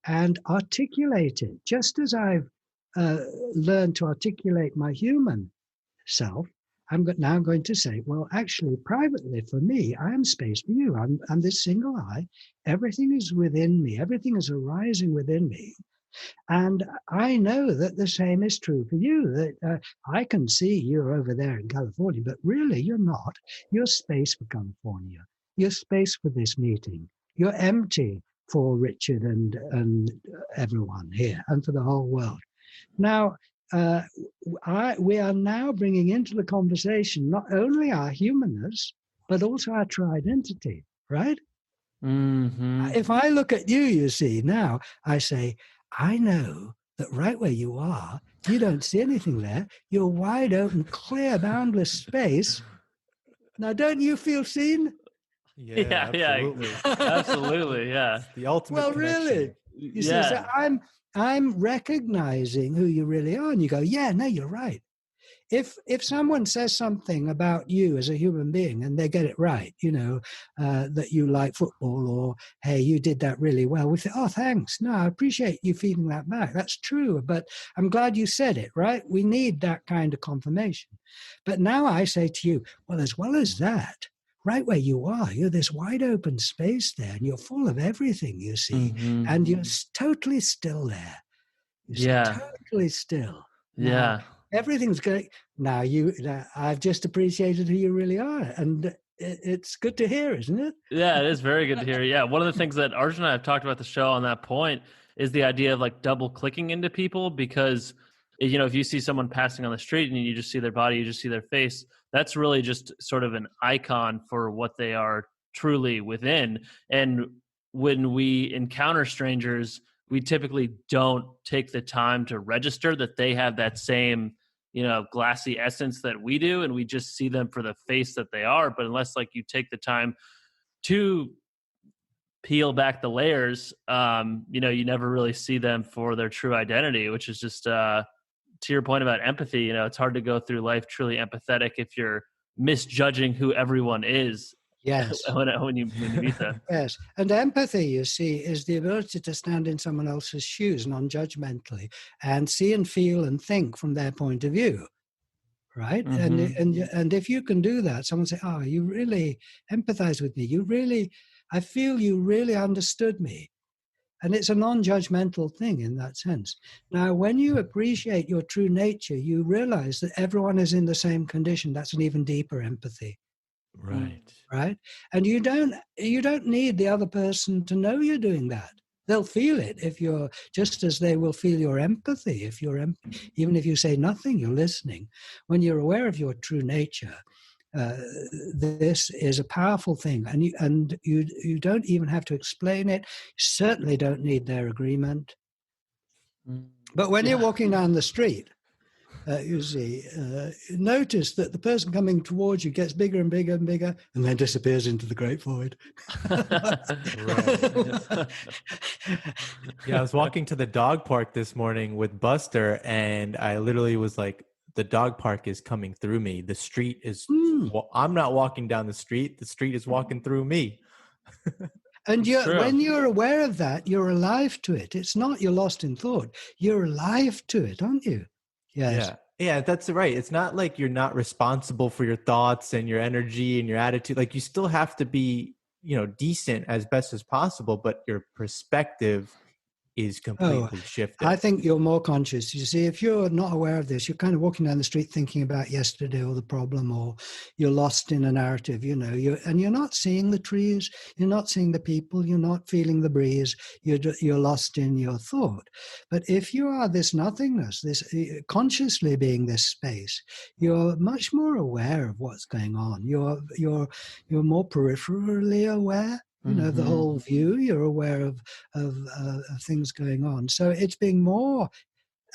[SPEAKER 4] and articulate it, just as I've learned to articulate my human self. I'm now going to say, well, actually, privately for me, I am space for you. I'm this single eye. Everything is within me. Everything is arising within me. And I know that the same is true for you, that I can see you're over there in California, but really you're not. You're space for California. You're space for this meeting. You're empty for Richard and everyone here and for the whole world. Now, we are now bringing into the conversation not only our humanness, but also our true identity, right? If I look at you, you see, now I say, I know that right where you are, you don't see anything there. You're wide open, clear, boundless space. Now, don't you feel seen?
[SPEAKER 1] Yeah,
[SPEAKER 3] Yeah, yeah,
[SPEAKER 1] absolutely.
[SPEAKER 3] absolutely, yeah,
[SPEAKER 1] It's the ultimate
[SPEAKER 4] Well, really,
[SPEAKER 1] connection.
[SPEAKER 4] you see, so
[SPEAKER 3] yeah,
[SPEAKER 4] I'm recognizing who you really are, and you go, yeah, no, you're right. If someone says something about you as a human being and they get it right, that you like football, or hey, you did that really well, we say, oh, thanks. No, I appreciate you feeding that back. That's true, but I'm glad you said it, right? We need that kind of confirmation. But now I say to you, well, as well as that, right where you are, you're this wide open space there, and you're full of everything, you see,
[SPEAKER 3] hmm
[SPEAKER 4] and you're totally still there. You see,
[SPEAKER 3] yeah,
[SPEAKER 4] totally still. Now,
[SPEAKER 3] yeah.
[SPEAKER 4] everything's going. I've just appreciated who you really are, and it's good to hear, isn't it?
[SPEAKER 3] Yeah, it is very good to hear. Yeah, one of the things that Arjun and I have talked about the show on that point is the idea of like double clicking into people, because if you see someone passing on the street and you just see their body, you just see their face, that's really just sort of an icon for what they are truly within. And when we encounter strangers, we typically don't take the time to register that they have that same glassy essence that we do, and we just see them for the face that they are. But unless like you take the time to peel back the layers, you never really see them for their true identity, which is just to your point about empathy. It's hard to go through life truly empathetic if you're misjudging who everyone is
[SPEAKER 4] Yes.
[SPEAKER 3] when you meet them.
[SPEAKER 4] Yes. And empathy, you see, is the ability to stand in someone else's shoes non-judgmentally and see and feel and think from their point of view. Right.
[SPEAKER 3] Mm-hmm.
[SPEAKER 4] And if you can do that, someone say, oh, you really empathize with me. I feel you really understood me. And it's a non-judgmental thing in that sense. Now, when you appreciate your true nature, you realize that everyone is in the same condition. That's an even deeper empathy.
[SPEAKER 1] Right.
[SPEAKER 4] Right. And you don't need the other person to know you're doing that. They'll feel it if you're, just as they will feel your empathy. Even if you say nothing, you're listening. When you're aware of your true nature, this is a powerful thing, and you don't even have to explain it. You certainly don't need their agreement. But when you're
[SPEAKER 3] Yeah.
[SPEAKER 4] walking down the street, you see, notice that the person coming towards you gets bigger and bigger and bigger, and then disappears into the great void.
[SPEAKER 1] Right. Yeah, I was walking to the dog park this morning with Buster, and I literally was like, the dog park is coming through me. The street is, well, I'm not walking down the street is walking through me.
[SPEAKER 4] And
[SPEAKER 3] It's true.
[SPEAKER 4] when you're aware of that, you're alive to it. It's not you're lost in thought. You're alive to it, aren't you? Yes.
[SPEAKER 1] Yeah. Yeah, that's right. It's not like you're not responsible for your thoughts and your energy and your attitude. Like you still have to be, decent as best as possible, but your perspective is
[SPEAKER 4] Oh,
[SPEAKER 1] completely shifted.
[SPEAKER 4] I think you're more conscious. You see, if you're not aware of this, you're kind of walking down the street thinking about yesterday or the problem, or you're lost in a narrative, you're not seeing the trees, you're not seeing the people, you're not feeling the breeze, you're lost in your thought. But if you are this nothingness, this consciously being this space, you're much more aware of what's going on. You're more peripherally aware. The whole view, you're aware of things going on. So it's being more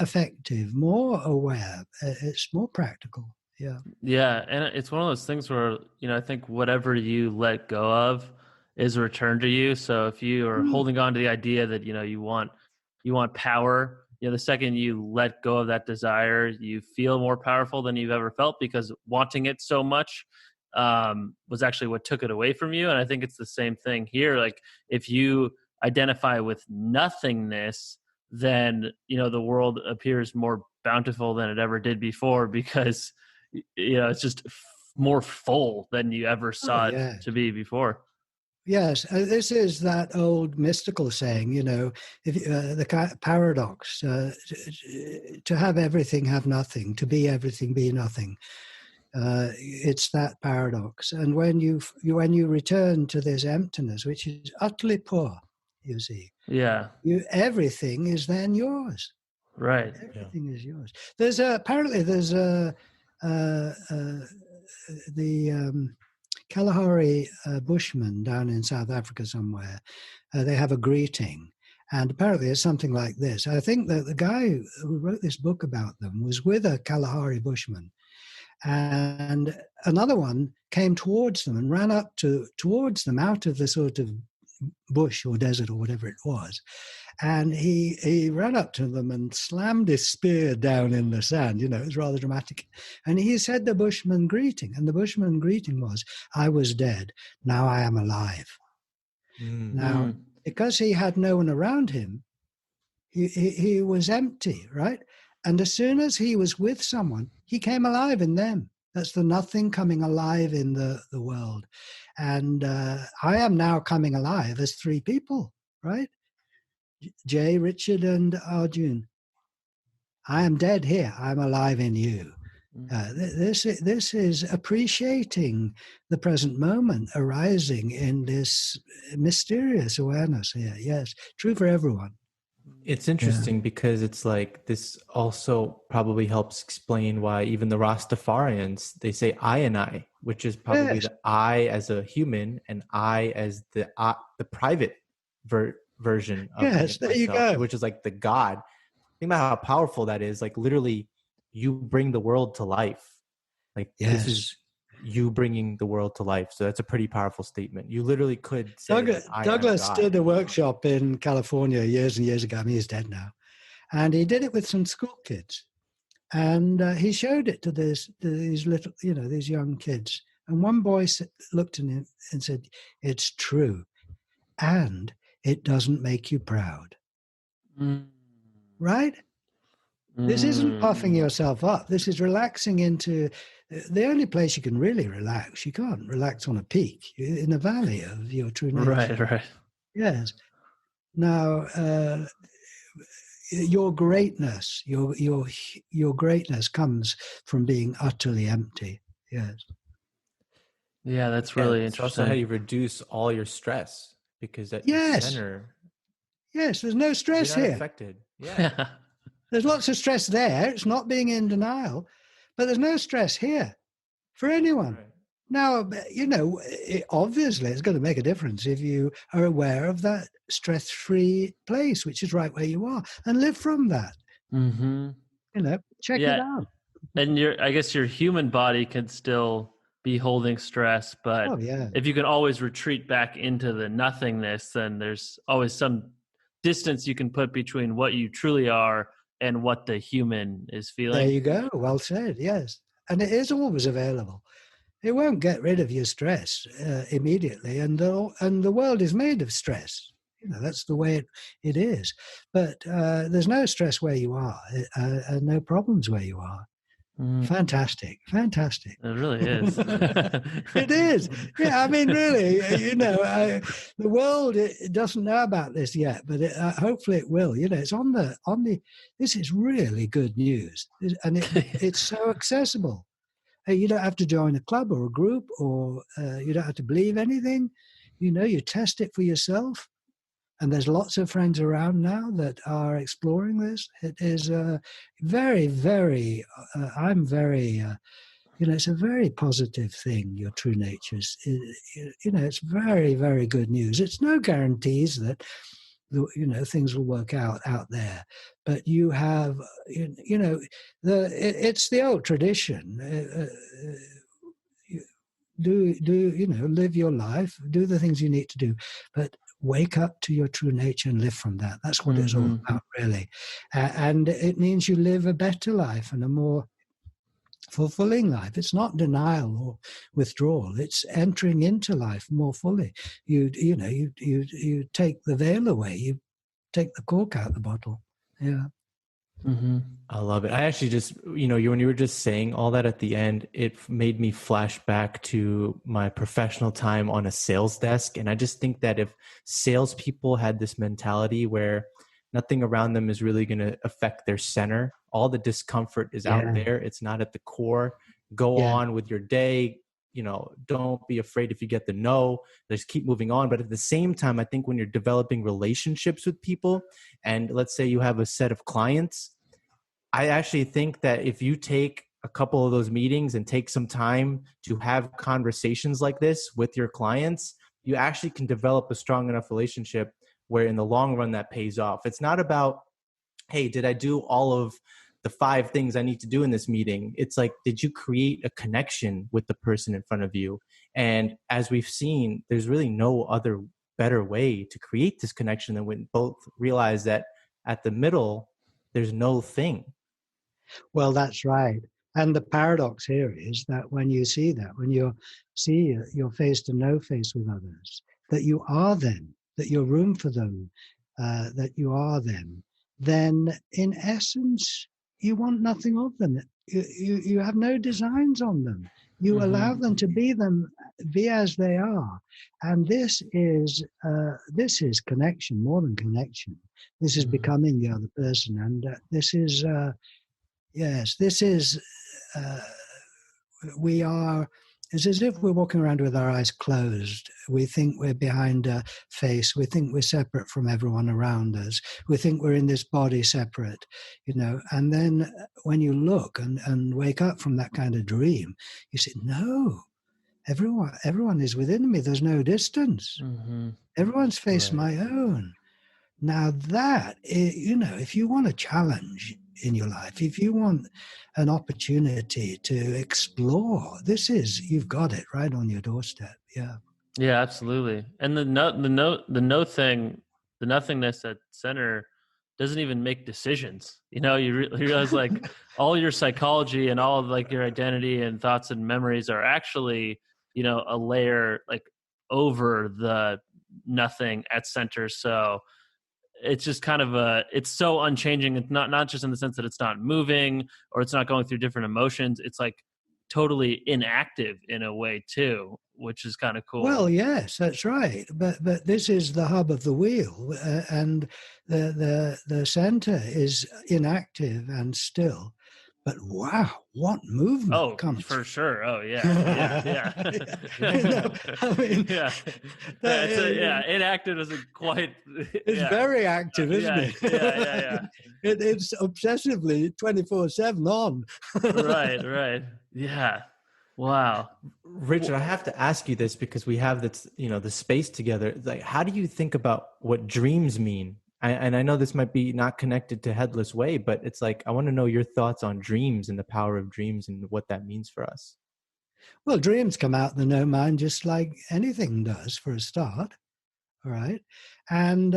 [SPEAKER 4] effective, more aware. It's more practical. Yeah.
[SPEAKER 3] Yeah, and it's one of those things where I think whatever you let go of is returned to you. So if you are holding on to the idea that you want power, the second you let go of that desire, you feel more powerful than you've ever felt, because wanting it so much was actually what took it away from you. And I think it's the same thing here. Like if you identify with nothingness, then the world appears more bountiful than it ever did before, because it's just more full than you ever
[SPEAKER 4] Oh,
[SPEAKER 3] saw it
[SPEAKER 4] yeah.
[SPEAKER 3] to be before.
[SPEAKER 4] Yes, this is that old mystical saying, if the paradox: to have everything, have nothing; to be everything, be nothing. It's that paradox. And when you return to this emptiness, which is utterly poor, you see,
[SPEAKER 3] Yeah.
[SPEAKER 4] everything is then yours.
[SPEAKER 3] Right.
[SPEAKER 4] Everything is yours. Apparently the Kalahari Bushmen down in South Africa somewhere. They have a greeting, And apparently it's something like this. I think that the guy who wrote this book about them was with a Kalahari bushman. And another one came towards them and ran up towards them out of the sort of bush or desert or whatever it was. And he ran up to them and slammed his spear down in the sand. It was rather dramatic. And he said the Bushman greeting. And the Bushman greeting was, I was dead, now I am alive. Now, because he had no one around him, he was empty, right? And as soon as he was with someone, he came alive in them. That's the nothing coming alive in the world. And I am now coming alive as three people, right? Jay, Richard, and Arjun. I am dead here. I'm alive in you. This is appreciating the present moment arising in this mysterious awareness here. Yes, true for everyone.
[SPEAKER 1] It's interesting because it's like this also probably helps explain why even the Rastafarians, they say I and I, which is probably the I as a human and I as the private version of
[SPEAKER 4] there you go.
[SPEAKER 1] which is like the God. Think about how powerful that is. Like literally you bring the world to life. Like this is you bringing the world to life. So that's a pretty powerful statement. You literally could say
[SPEAKER 4] Douglas did a workshop in California years and years ago. I mean, he's dead now. And he did it with some school kids. And he showed it to these little, these young kids. And one boy looked at him and said, it's true. And it doesn't make you proud. Right? This isn't puffing yourself up. This is relaxing into the only place you can really relax. You can't relax on a peak in a valley of your true nature.
[SPEAKER 3] Right.
[SPEAKER 4] Yes. Now, your greatness, your greatness comes from being utterly empty. Yes.
[SPEAKER 3] Yeah, that's really
[SPEAKER 1] it's
[SPEAKER 3] interesting.
[SPEAKER 1] also how you reduce all your stress because at your center.
[SPEAKER 4] Yes, there's no stress
[SPEAKER 1] you're not
[SPEAKER 4] here.
[SPEAKER 1] affected. Yeah.
[SPEAKER 4] There's lots of stress there. It's not being in denial, but there's no stress here for anyone. Right. Now, obviously it's going to make a difference if you are aware of that stress-free place, which is right where you are, and live from that. Check it out.
[SPEAKER 3] And I guess your human body can still be holding stress, but if you can always retreat back into the nothingness, then there's always some distance you can put between what you truly are and what the human is feeling.
[SPEAKER 4] There you go. Well said. Yes. And it is always available. It won't get rid of your stress immediately. And the world is made of stress. That's the way it is. But there's no stress where you are, and no problems where you are. Fantastic.
[SPEAKER 3] It really is.
[SPEAKER 4] It is. Yeah, I mean, really, the world it doesn't know about this yet, but hopefully it will. It's on the. This is really good news, and it's so accessible. You don't have to join a club or a group, or you don't have to believe anything. You test it for yourself. And there's lots of friends around now that are exploring this. It is very, very, I'm very, it's a very positive thing, your true nature. It's very, very good news. It's no guarantees that, things will work out there. But you have, it's the old tradition. Live your life, do the things you need to do, but wake up to your true nature and live from that. That's what it's all about, really. And it means you live a better life and a more fulfilling life. It's not denial or withdrawal. It's entering into life more fully. You take the veil away. You take the cork out of the bottle. Yeah.
[SPEAKER 1] I love it. I actually just, when you were just saying all that at the end, it made me flash back to my professional time on a sales desk. And I just think that if salespeople had this mentality where nothing around them is really going to affect their center, all the discomfort is out there. It's not at the core. Go on with your day. Don't be afraid if you get the no, just keep moving on. But at the same time, I think when you're developing relationships with people, and let's say you have a set of clients, I actually think that if you take a couple of those meetings and take some time to have conversations like this with your clients, you actually can develop a strong enough relationship where in the long run that pays off. It's not about, hey, did I do all of the 5 things I need to do in this meeting? It's like, did you create a connection with the person in front of you? And as we've seen, there's really no other better way to create this connection than when both realize that at the middle, there's no thing.
[SPEAKER 4] Well, that's right. And the paradox here is that when you see that, when you see your face to no face with others, that you are them, that you're room for them, that you are them, then in essence, you want nothing of them. You have no designs on them. You allow them to be as they are. And this is connection, more than connection. This is becoming the other person. And this is, yes, this is, we are, it's as if we're walking around with our eyes closed. We think we're behind a face. We think we're separate from everyone around us. We think we're in this body separate, And then when you look and wake up from that kind of dream, you say, no, everyone is within me. There's no distance. Everyone's face my own. Now that, if you want a challenge in your life, if you want an opportunity to explore, you've got it right on your doorstep. Yeah.
[SPEAKER 3] Yeah, absolutely. And the nothingness at center doesn't even make decisions. You realize like all your psychology and all of like your identity and thoughts and memories are actually, a layer like over the nothing at center. So it's just kind of it's so unchanging. It's not just in the sense that it's not moving or it's not going through different emotions. It's like totally inactive in a way too, which is kind of cool.
[SPEAKER 4] Well, yes, that's right. But this is the hub of the wheel, and the center is inactive and still. But wow, what movement comes
[SPEAKER 3] for sure. Oh yeah.
[SPEAKER 4] I mean,
[SPEAKER 3] inactive isn't quite.
[SPEAKER 4] It's very active, isn't it?
[SPEAKER 3] Yeah.
[SPEAKER 4] It's obsessively 24/7 on.
[SPEAKER 3] Right. Yeah. Wow.
[SPEAKER 1] Richard, I have to ask you this because we have this, the space together. Like, how do you think about what dreams mean? And I know this might be not connected to Headless Way, but it's like, I want to know your thoughts on dreams and the power of dreams and what that means for us.
[SPEAKER 4] Well, dreams come out of the no mind just like anything does for a start. All right. And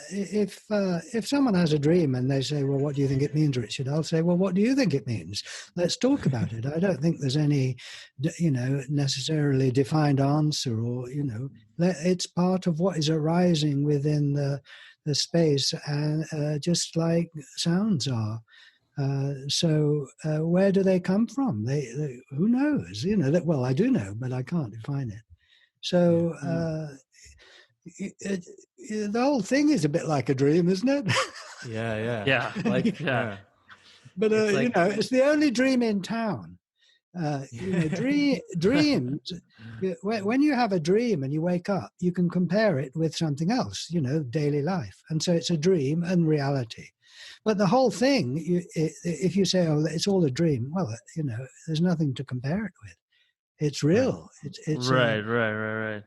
[SPEAKER 4] if someone has a dream and they say, well, what do you think it means, Richard? I'll say, well, what do you think it means? Let's talk about it. I don't think there's any, necessarily defined answer or, it's part of what is arising within the space, and just like sounds are. So where do they come from? They who knows? Well, I do know, but I can't define it. So the whole thing is a bit like a dream, isn't it?
[SPEAKER 1] Yeah.
[SPEAKER 4] But it's the only dream in town. Dreams. When you have a dream and you wake up, you can compare it with something else. Daily life, and so it's a dream and reality. But the whole thing, if you say, "Oh, it's all a dream," well, there's nothing to compare it with. It's real. It's
[SPEAKER 3] right.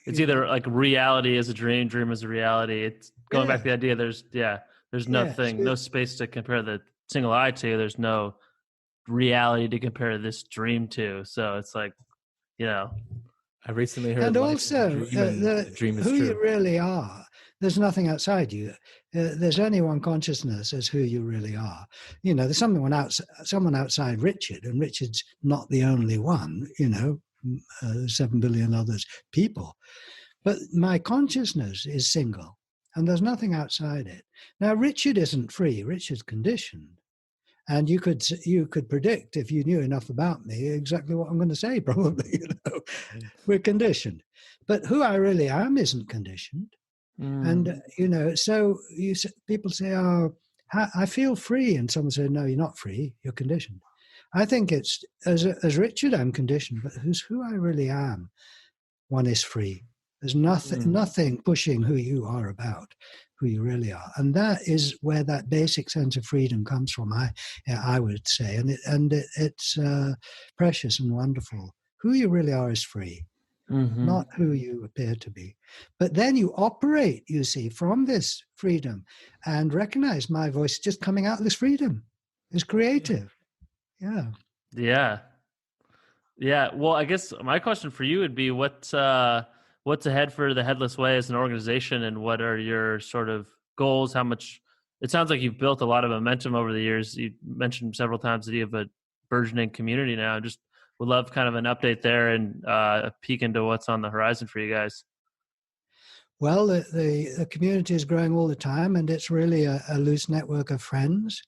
[SPEAKER 3] It's either like reality is a dream, dream is a reality. It's going back to the idea. There's nothing, no space to compare the single eye to. There's no reality to compare this dream to. So it's like,
[SPEAKER 1] I recently heard,
[SPEAKER 4] and also
[SPEAKER 1] the dream is
[SPEAKER 4] who
[SPEAKER 1] true.
[SPEAKER 4] you really are. There's nothing outside you. There's only one consciousness as who you really are. There's someone outside Richard, and Richard's not the only one. 7 billion others people, but my consciousness is single, and there's nothing outside it. Now, Richard isn't free. Richard's conditioned. And you could predict, if you knew enough about me, exactly what I'm going to say, probably. We're conditioned. But who I really am isn't conditioned. And, so people say, oh, I feel free. And someone said, no, you're not free. You're conditioned. I think it's, as Richard, I'm conditioned, but who I really am, one is free. There's nothing pushing who you are about, who you really are, and that is where that basic sense of freedom comes from. I would say, and it's precious and wonderful. Who you really are is free. not who you appear to be. But then you operate, you see, from this freedom and recognize my voice just coming out of this freedom is creative. Yeah.
[SPEAKER 3] Yeah. Yeah. Well, I guess my question for you would be what's ahead for the Headless Way as an organization, and what are your sort of goals? How much it sounds like you've built a lot of momentum over the years. You mentioned several times that you have a burgeoning community now. Just would love kind of an update there and a peek into what's on the horizon for you guys.
[SPEAKER 4] Well, the community is growing all the time, and it's really a loose network of friends.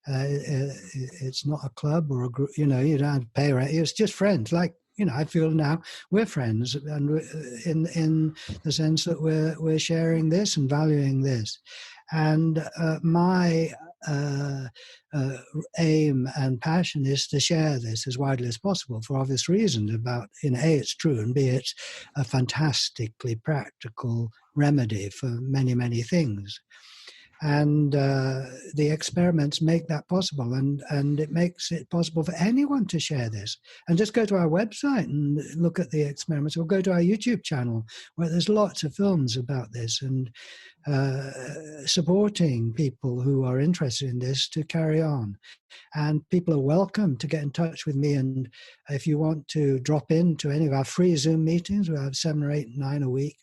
[SPEAKER 4] It's not a club or a group, you don't have to pay rent. It's just friends. Like, I feel now we're friends, and in the sense that we're sharing this and valuing this. And my aim and passion is to share this as widely as possible for obvious reasons about, A, it's true, and B, it's a fantastically practical remedy for many, many things. And the experiments make that possible, and it makes it possible for anyone to share this. And just go to our website and look at the experiments, or go to our YouTube channel where there's lots of films about this, and supporting people who are interested in this to carry on. And people are welcome to get in touch with me. And if you want to drop into any of our free Zoom meetings, we have 7 or 8, 9 a week.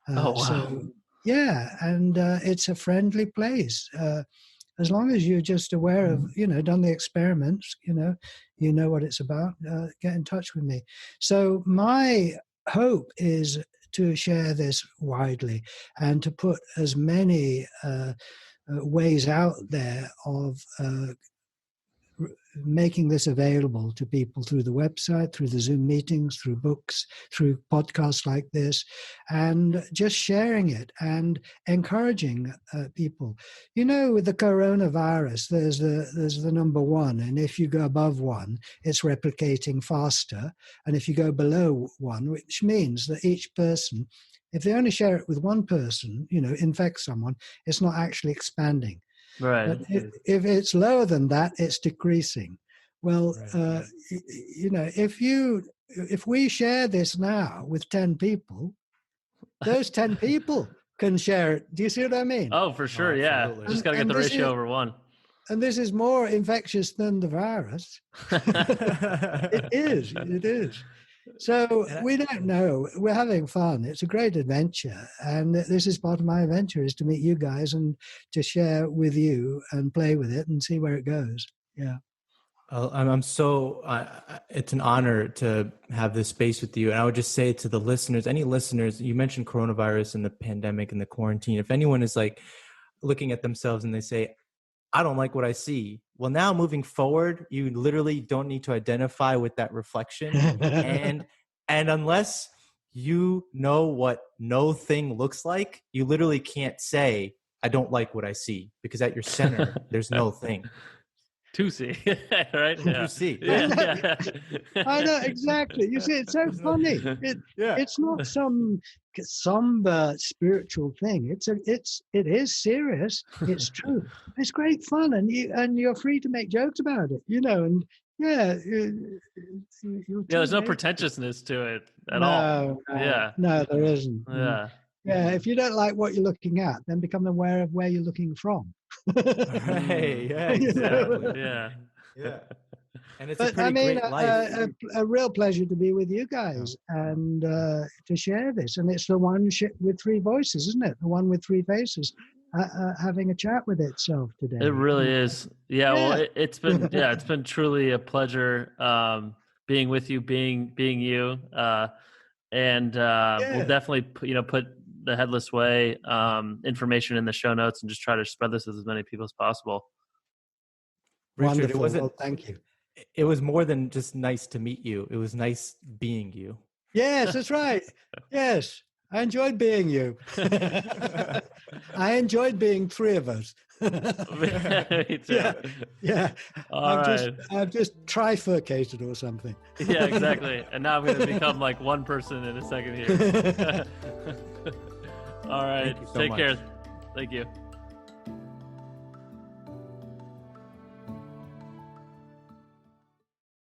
[SPEAKER 3] Oh, wow.
[SPEAKER 4] So, yeah, and it's a friendly place. As long as you're just aware of, done the experiments, you know what it's about, get in touch with me. So my hope is to share this widely and to put as many ways out there of making this available to people through the website, through the Zoom meetings, through books, through podcasts like this, and just sharing it and encouraging people. With the coronavirus, there's the number 1, and if you go above 1, it's replicating faster, and if you go below 1, which means that each person, if they only share it with one person, infect someone, it's not actually expanding.
[SPEAKER 3] Right.
[SPEAKER 4] But if it's lower than that, it's decreasing. Well,
[SPEAKER 1] Right.
[SPEAKER 4] If we share this now with 10 people, those 10 people can share it. Do you see what I mean?
[SPEAKER 3] Oh, for sure. Yeah.
[SPEAKER 1] Absolutely.
[SPEAKER 3] Just got to get the ratio over 1.
[SPEAKER 4] And this is more infectious than the virus. It is. So we don't know. We're having fun. It's a great adventure. And this is part of my adventure, is to meet you guys and to share with you and play with it and see where it goes. Yeah.
[SPEAKER 1] I'm so, it's an honor to have this space with you. And I would just say to the listeners, any listeners, you mentioned coronavirus and the pandemic and the quarantine. If anyone is like looking at themselves and they say, I don't like what I see. Well, now moving forward, you literally don't need to identify with that reflection. and unless you know what no thing looks like, you literally can't say, I don't like what I see, because at your center, there's no thing.
[SPEAKER 3] 2C, right? Yeah.
[SPEAKER 1] 2C.
[SPEAKER 3] Yeah.
[SPEAKER 4] I know, exactly. You see, it's so funny. It's not some somber spiritual thing. It is serious. It's true. It's great fun, and you're free to make jokes about it. And
[SPEAKER 3] There's no pretentiousness to it at all.
[SPEAKER 4] No, there isn't.
[SPEAKER 3] Yeah.
[SPEAKER 4] Yeah, if you don't like what you're looking at, then become aware of where you're looking from.
[SPEAKER 1] Right. Yeah. Exactly.
[SPEAKER 3] Yeah.
[SPEAKER 1] And it's a pretty great life.
[SPEAKER 4] A real pleasure to be with you guys and to share this. And it's the one with 3 voices, isn't it? The one with 3 faces, having a chat with itself today.
[SPEAKER 3] It really is. Yeah. Well, it's been truly a pleasure being with you, being you, and we'll definitely put the Headless Way information in the show notes and just try to spread this with as many people as possible.
[SPEAKER 1] Richard,
[SPEAKER 4] Wonderful. Thank you.
[SPEAKER 1] It was more than just nice to meet you. It was nice being you.
[SPEAKER 4] Yes, that's right. Yes, I enjoyed being you. I enjoyed being 3 of us.
[SPEAKER 3] Me too.
[SPEAKER 4] Yeah. I've just trifurcated or something.
[SPEAKER 3] Yeah, exactly. And now I'm going to become like one person in a second here. All right.
[SPEAKER 1] Thank you so
[SPEAKER 3] Take
[SPEAKER 1] much.
[SPEAKER 3] care. Thank you.